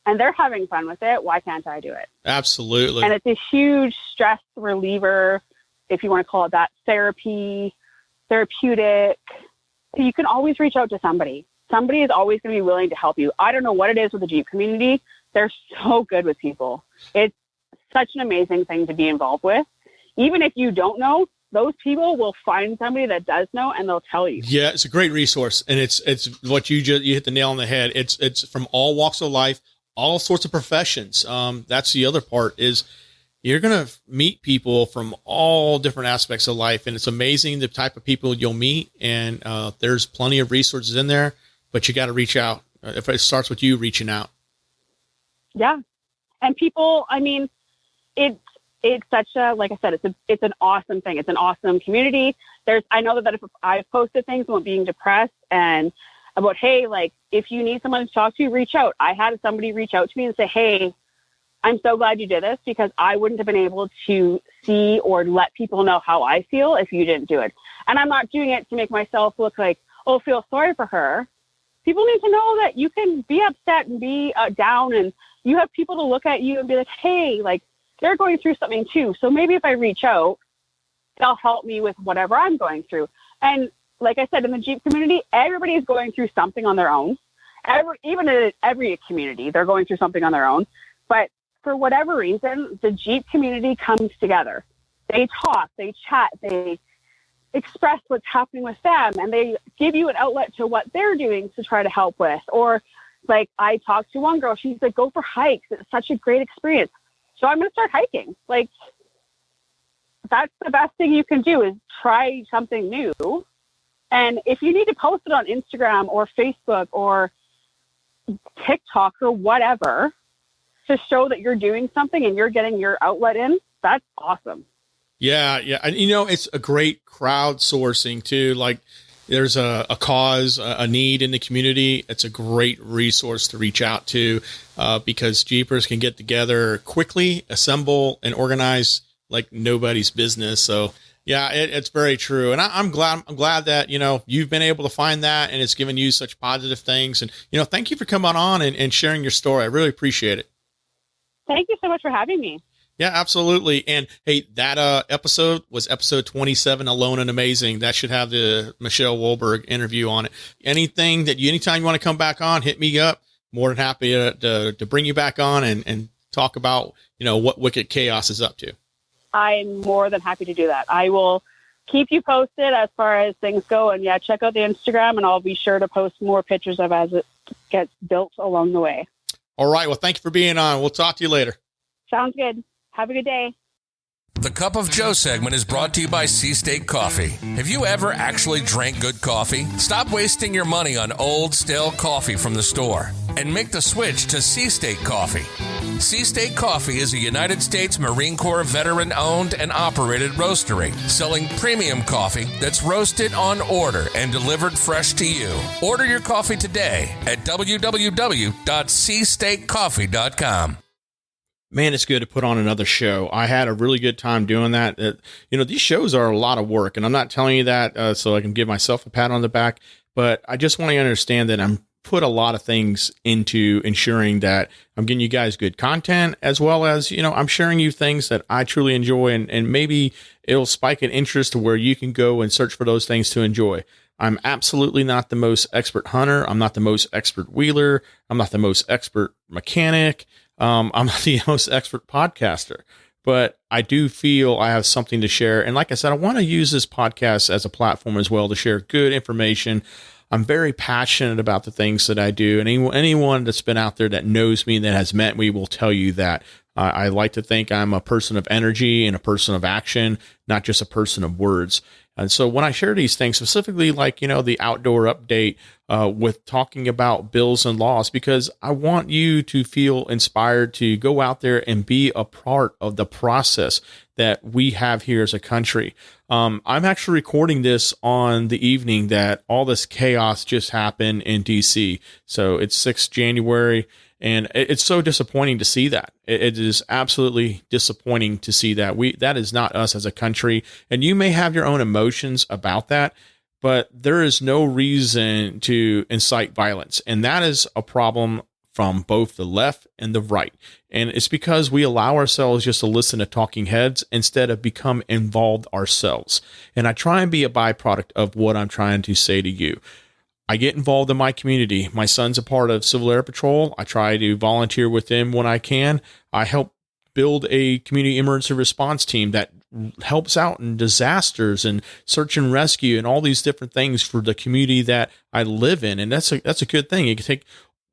and they're having fun with it, why can't I do it? Absolutely. And it's a huge stress reliever, if you want to call it that, therapeutic. You can always reach out to somebody. Somebody is always going to be willing to help you. I don't know what it is with the Jeep community. They're so good with people. It's such an amazing thing to be involved with. Even if you don't know, those people will find somebody that does know, and they'll tell you. Yeah, it's a great resource, and it's what you hit the nail on the head. It's from all walks of life, all sorts of professions. That's the other part, is you're going to meet people from all different aspects of life, and it's amazing the type of people you'll meet. And there's plenty of resources in there, but you got to reach out. If it starts with you reaching out. Yeah, and people, I mean, it's such a, like I said, it's an awesome thing. It's an awesome community. I know that if I've posted things about being depressed and about, hey, like, if you need someone to talk to, reach out. I had somebody reach out to me and say, hey, I'm so glad you did this, because I wouldn't have been able to see or let people know how I feel if you didn't do it. And I'm not doing it to make myself look like, oh, feel sorry for her. People need to know that you can be upset and be down, and you have people to look at you and be like, hey, like, they're going through something too. So maybe if I reach out, they'll help me with whatever I'm going through. And like I said, in the Jeep community, everybody is going through something on their own. Even in every community, they're going through something on their own. But for whatever reason, the Jeep community comes together. They talk, they chat, they express what's happening with them, and they give you an outlet to what they're doing to try to help with. Or like, I talked to one girl, she's like, go for hikes. It's such a great experience. So I'm going to start hiking. Like, that's the best thing you can do, is try something new. And if you need to post it on Instagram or Facebook or TikTok or whatever to show that you're doing something and you're getting your outlet in, that's awesome. Yeah. Yeah. And it's a great crowdsourcing too. Like, there's a cause, a need in the community. It's a great resource to reach out to, because Jeepers can get together quickly, assemble, and organize like nobody's business. So yeah, it's very true. And I'm glad that, you've been able to find that, and it's given you such positive things. And, thank you for coming on and sharing your story. I really appreciate it. Thank you so much for having me. Yeah, absolutely. And hey, that episode was episode 27, Alone and Amazing. That should have the Michelle Wolberg interview on it. Anytime you want to come back on, hit me up. More than happy to bring you back on and talk about, what Wicked Chaos is up to. I'm more than happy to do that. I will keep you posted as far as things go. And yeah, check out the Instagram, and I'll be sure to post more pictures of as it gets built along the way. All right. Well, thank you for being on. We'll talk to you later. Sounds good. Have a good day. The Cup of Joe segment is brought to you by Seastate Coffee. Have you ever actually drank good coffee? Stop wasting your money on old, stale coffee from the store and make the switch to Seastate Coffee. Seastate Coffee is a United States Marine Corps veteran-owned and operated roastery, selling premium coffee that's roasted on order and delivered fresh to you. Order your coffee today at www.seastatecoffee.com. Man, it's good to put on another show. I had a really good time doing that. These shows are a lot of work, and I'm not telling you that so I can give myself a pat on the back, but I just want you to understand that I'm put a lot of things into ensuring that I'm getting you guys good content, as well as, I'm sharing you things that I truly enjoy, and maybe it'll spike an interest to where you can go and search for those things to enjoy. I'm absolutely not the most expert hunter. I'm not the most expert wheeler. I'm not the most expert mechanic. I'm not the most expert podcaster, but I do feel I have something to share. And like I said, I want to use this podcast as a platform as well to share good information. I'm very passionate about the things that I do. And anyone that's been out there that knows me, that has met me, will tell you that I like to think I'm a person of energy and a person of action, not just a person of words. And so when I share these things, specifically like, the outdoor update with talking about bills and laws, because I want you to feel inspired to go out there and be a part of the process that we have here as a country. I'm actually recording this on the evening that all this chaos just happened in DC. So it's 6th January. And it's so disappointing to see that. It is absolutely disappointing to see that. That is not us as a country. And you may have your own emotions about that, but there is no reason to incite violence. And that is a problem from both the left and the right. And it's because we allow ourselves just to listen to talking heads instead of become involved ourselves. And I try and be a byproduct of what I'm trying to say to you. I get involved in my community. My son's a part of Civil Air Patrol. I try to volunteer with them when I can. I help build a community emergency response team that helps out in disasters and search and rescue and all these different things for the community that I live in. And that's a good thing. You can take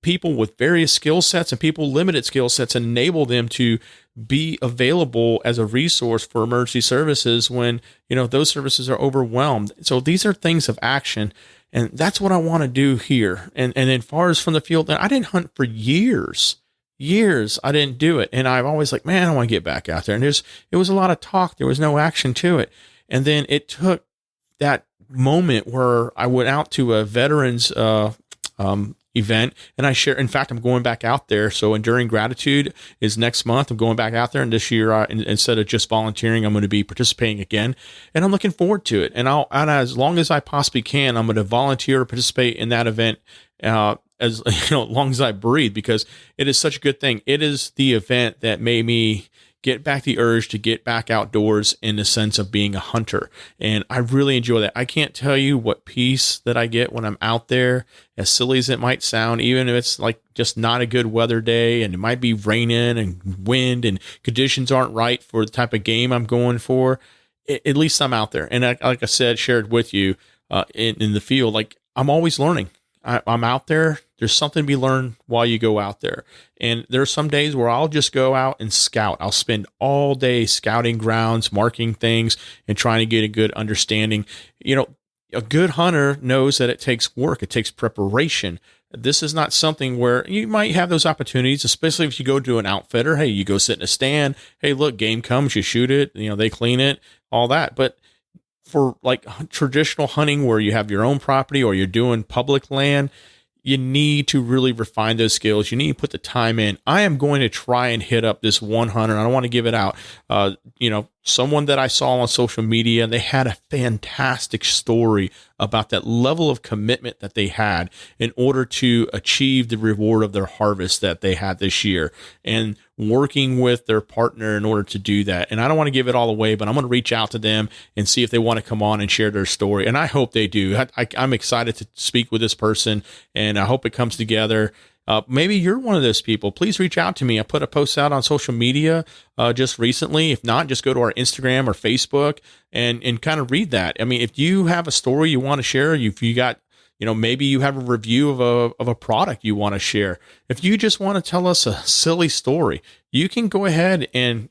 people with various skill sets and people limited skill sets and enable them to be available as a resource for emergency services when, those services are overwhelmed. So these are things of action. And that's what I want to do here. And as far as from the field, I didn't hunt for years. I didn't do it. And I've always like, man, I want to get back out there. And it was a lot of talk. There was no action to it. And then it took that moment where I went out to a veterans event and I share. In fact, I'm going back out there. So Enduring Gratitude is next month. I'm going back out there, and this year, instead of just volunteering, I'm going to be participating again, and I'm looking forward to it. And as long as I possibly can, I'm going to volunteer to participate in that event as long as I breathe, because it is such a good thing. It is the event that made me get back the urge to get back outdoors in the sense of being a hunter. And I really enjoy that. I can't tell you what peace that I get when I'm out there, as silly as it might sound, even if it's like just not a good weather day and it might be raining and wind and conditions aren't right for the type of game I'm going for. At least I'm out there. And like I said, shared with you in the field, like I'm always learning. I'm out there. There's something to be learned while you go out there. And there are some days where I'll just go out and scout. I'll spend all day scouting grounds, marking things, and trying to get a good understanding. A good hunter knows that it takes work. It takes preparation. This is not something where you might have those opportunities, especially if you go to an outfitter. Hey, you go sit in a stand. Hey, look, game comes, you shoot it. They clean it, all that. But for like traditional hunting where you have your own property or you're doing public land, you need to really refine those skills. You need to put the time in. I am going to try and hit up this one hunter. I don't want to give it out. Someone that I saw on social media, they had a fantastic story about that level of commitment that they had in order to achieve the reward of their harvest that they had this year, and working with their partner in order to do that. And I don't want to give it all away, but I'm going to reach out to them and see if they want to come on and share their story. And I hope they do. I'm excited to speak with this person, and I hope it comes together. Maybe you're one of those people. Please reach out to me. I put a post out on social media just recently. If not, just go to our Instagram or Facebook and kind of read that. I mean, if you have a story you want to share, if you got, maybe you have a review of a product you want to share. If you just want to tell us a silly story, you can go ahead and,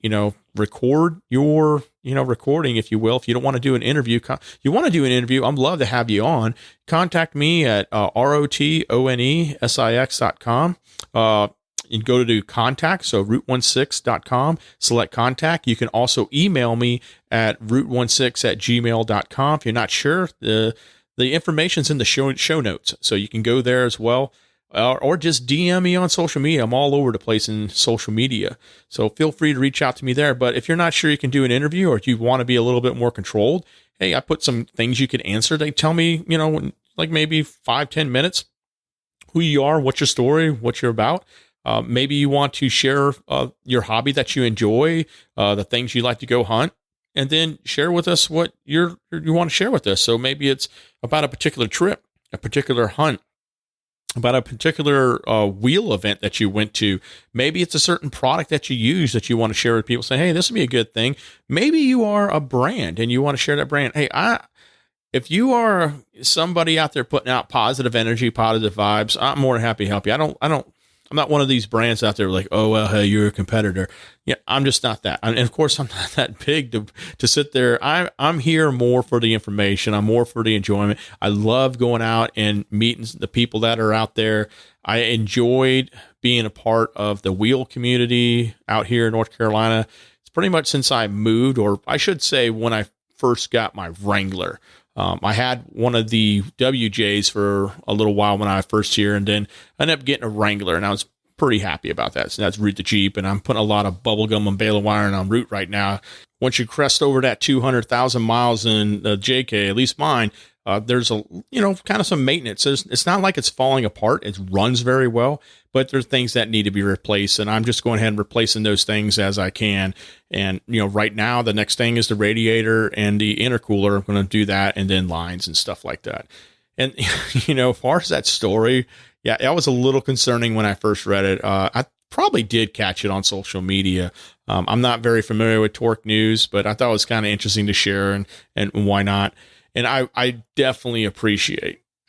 record your, recording, if you will. If you don't want to do an interview, you want to do an interview, I'd love to have you on. Contact me at rootonesix.com. And go to contact, so rootonesix.com, select contact. You can also email me at root16@gmail.com. If you're not sure, the information's in the show notes, so you can go there as well. Or just DM me on social media. I'm all over the place in social media, so feel free to reach out to me there. But if you're not sure you can do an interview, or if you want to be a little bit more controlled, hey, I put some things you could answer. They tell me, like maybe 5-10 minutes, who you are, what's your story, what you're about. Maybe you want to share your hobby that you enjoy, the things you like to go hunt, and then share with us what you want to share with us. So maybe it's about a particular trip, a particular hunt, about a particular wheel event that you went to. Maybe it's a certain product that you use that you want to share with people. Say, hey, this would be a good thing. Maybe you are a brand and you want to share that brand. Hey, if you are somebody out there putting out positive energy, positive vibes, I'm more than happy to help you. I'm I'm not one of these brands out there like, oh, well, hey, you're a competitor. Yeah, I'm just not that. And of course, I'm not that big to sit there. I'm here more for the information. I'm more for the enjoyment. I love going out and meeting the people that are out there. I enjoyed being a part of the wheel community out here in North Carolina. It's pretty much since I moved, or I should say when I first got my Wrangler. I had one of the WJs for a little while when I was first here, and then I ended up getting a Wrangler, and I was pretty happy about that. So that's Root the Jeep, and I'm putting a lot of bubblegum and bale of iron on Root right now. Once you crest over that 200,000 miles in the JK, at least mine, there's a, kind of some maintenance. It's not like it's falling apart. It runs very well, but there's things that need to be replaced. And I'm just going ahead and replacing those things as I can. And, right now the next thing is the radiator and the intercooler. I'm going to do that, and then lines and stuff like that. And, as far as that story, yeah, that was a little concerning when I first read it. I probably did catch it on social media. I'm not very familiar with Torque News, but I thought it was kind of interesting to share, and why not? And I definitely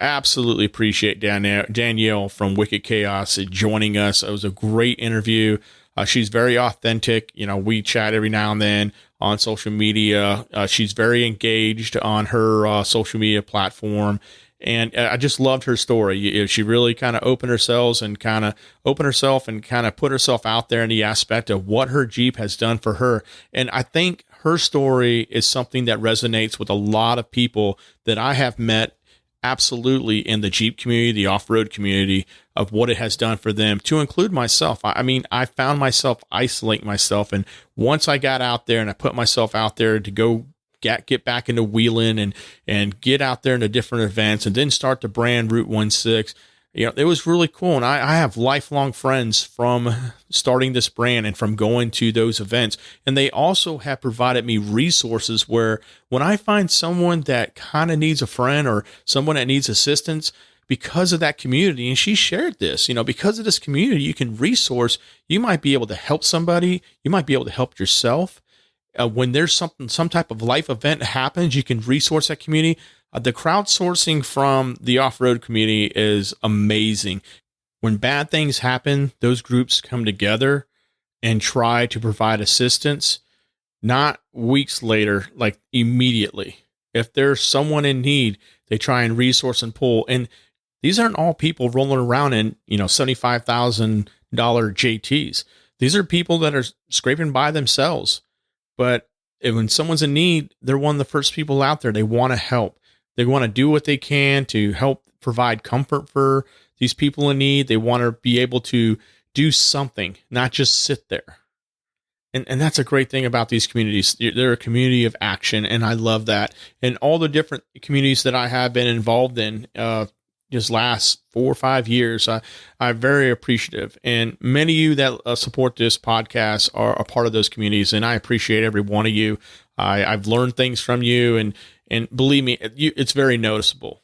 absolutely appreciate Danielle from Wicked Chaos joining us. It was a great interview. She's very authentic. We chat every now and then on social media. She's very engaged on her social media platform. And I just loved her story. She really kind of opened herself and kind of put herself out there in the aspect of what her Jeep has done for her. And I think her story is something that resonates with a lot of people that I have met absolutely in the Jeep community, the off-road community, of what it has done for them, to include myself. I found myself isolating myself. And once I got out there and I put myself out there to go get back into wheeling and get out there into different events, and then start to brand Route 16. It was really cool. And I have lifelong friends from starting this brand and from going to those events. And they also have provided me resources where when I find someone that kind of needs a friend or someone that needs assistance, because of that community, and she shared this, because of this community, you can resource, you might be able to help somebody, you might be able to help yourself. When there's some type of life event happens, you can resource that community. The crowdsourcing from the off-road community is amazing. When bad things happen, those groups come together and try to provide assistance, not weeks later, like immediately. If there's someone in need, they try and resource and pull. And these aren't all people rolling around in, $75,000 JTs. These are people that are scraping by themselves. But when someone's in need, they're one of the first people out there. They want to help. They want to do what they can to help provide comfort for these people in need. They want to be able to do something, not just sit there. And that's a great thing about these communities. They're a community of action, and I love that. And all the different communities that I have been involved in just last 4 or 5 years, I'm very appreciative. And many of you that support this podcast are a part of those communities, and I appreciate every one of you. I've learned things from you, and believe me, it's very noticeable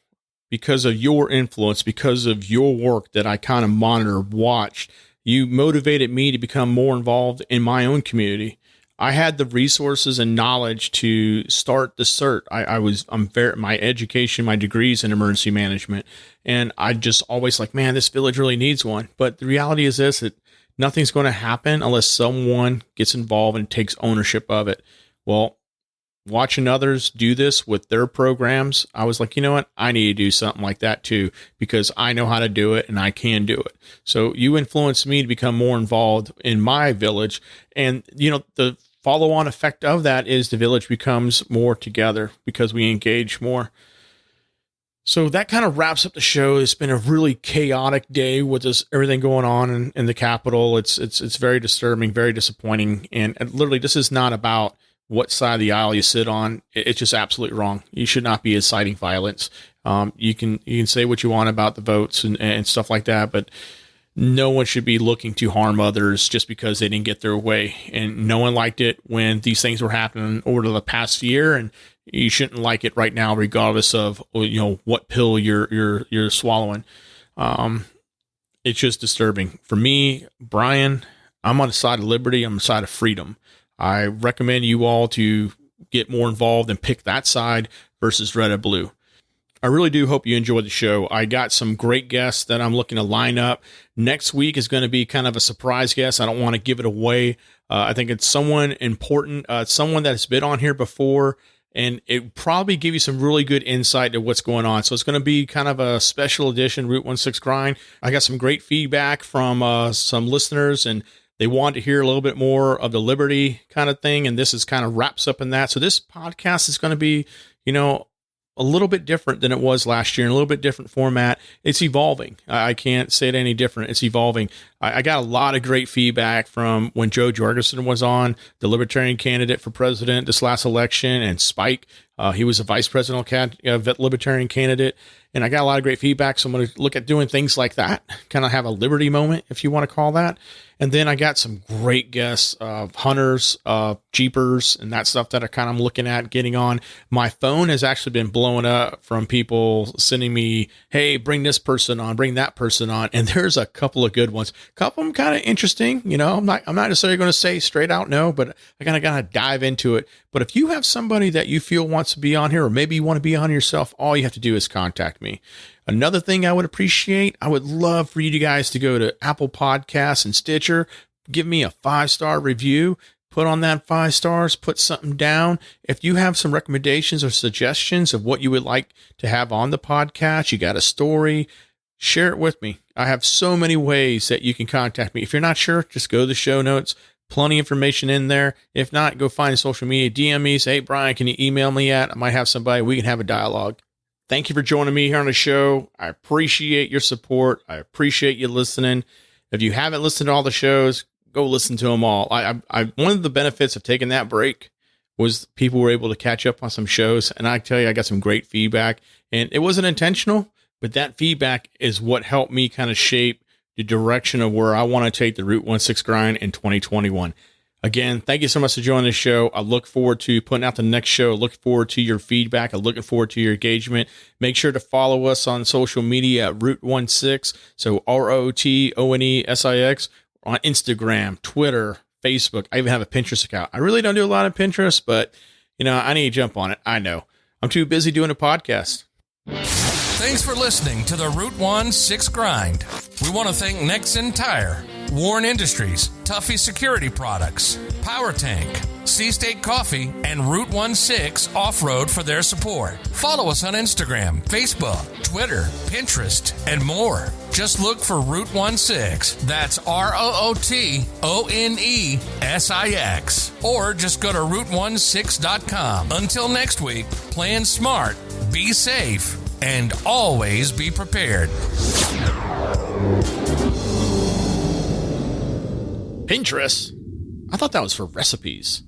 because of your influence, because of your work that I kind of watched. You motivated me to become more involved in my own community. I had the resources and knowledge to start the CERT. My education, my degrees in emergency management. And I just always like, man, this village really needs one. But the reality is this, that nothing's going to happen unless someone gets involved and takes ownership of it. Well, watching others do this with their programs, I was like, you know what? I need to do something like that too, because I know how to do it and I can do it. So you influenced me to become more involved in my village. And, the follow-on effect of that is the village becomes more together because we engage more. So that kind of wraps up the show. It's been a really chaotic day with everything going on in the Capitol. It's very disturbing, very disappointing. And literally, this is not about what side of the aisle you sit on. It's just absolutely wrong. You should not be inciting violence. You can say what you want about the votes and stuff like that, but no one should be looking to harm others just because they didn't get their way. And no one liked it when these things were happening over the past year, and you shouldn't like it right now, regardless of what pill you're swallowing. It's just disturbing for me, Brian. I'm on the side of liberty. I'm on the side of freedom. I recommend you all to get more involved and pick that side versus red or blue. I really do hope you enjoyed the show. I got some great guests that I'm looking to line up. Next week is going to be kind of a surprise guest. I don't want to give it away. I think it's someone important, someone that has been on here before, and it probably give you some really good insight to what's going on. So it's going to be kind of a special edition Route 16 Grind. I got some great feedback from some listeners, and they want to hear a little bit more of the Liberty kind of thing, and this is kind of wraps up in that. So this podcast is going to be, a little bit different than it was last year, and a little bit different format. It's evolving. I can't say it any different. It's evolving. I got a lot of great feedback from when Joe Jorgensen was on, the Libertarian candidate for president this last election, and Spike. He was a vice presidential Libertarian candidate. And I got a lot of great feedback. So I'm going to look at doing things like that, kind of have a Liberty moment, if you want to call that. And then I got some great guests, hunters, jeepers, and that stuff that I'm looking at getting on. My phone has actually been blowing up from people sending me, hey, bring this person on, bring that person on. And there's a couple of good ones. A couple of them kind of interesting. I'm not necessarily going to say straight out no, but I kind of got to dive into it. But if you have somebody that you feel wants to be on here, or maybe you want to be on yourself, all you have to do is contact me. Another thing I would appreciate, I would love for you guys to go to Apple Podcasts and Stitcher, give me a 5-star review, put on that 5 stars, put something down. If you have some recommendations or suggestions of what you would like to have on the podcast, you got a story, share it with me. I have so many ways that you can contact me. If you're not sure, just go to the show notes. Plenty of information in there. If not, go find social media, DM me, say, hey, Brian, can you email me at? I might have somebody, we can have a dialogue. Thank you for joining me here on the show. I appreciate your support. I appreciate you listening. If you haven't listened to all the shows, go listen to them all. One of the benefits of taking that break was people were able to catch up on some shows. And I tell you, I got some great feedback, and it wasn't intentional, but that feedback is what helped me kind of shape the direction of where I want to take the Route 16 Grind in 2021. Again, thank you so much for joining the show. I look forward to putting out the next show. I look forward to your feedback. I'm looking forward to your engagement. Make sure to follow us on social media at Route 16. So ROTONESIX on Instagram, Twitter, Facebook. I even have a Pinterest account. I really don't do a lot of Pinterest, but I need to jump on it. I know I'm too busy doing a podcast. Thanks for listening to the Route 16 Grind. We want to thank NEXEN Tire, Warren Industries, Tuffy Security Products, Power Tank, C-State Coffee, and Route 16 Off-Road for their support. Follow us on Instagram, Facebook, Twitter, Pinterest, and more. Just look for Route 16. That's ROOTONESIX. Or just go to route16.com. Until next week, plan smart, be safe, and always be prepared. Pinterest? I thought that was for recipes.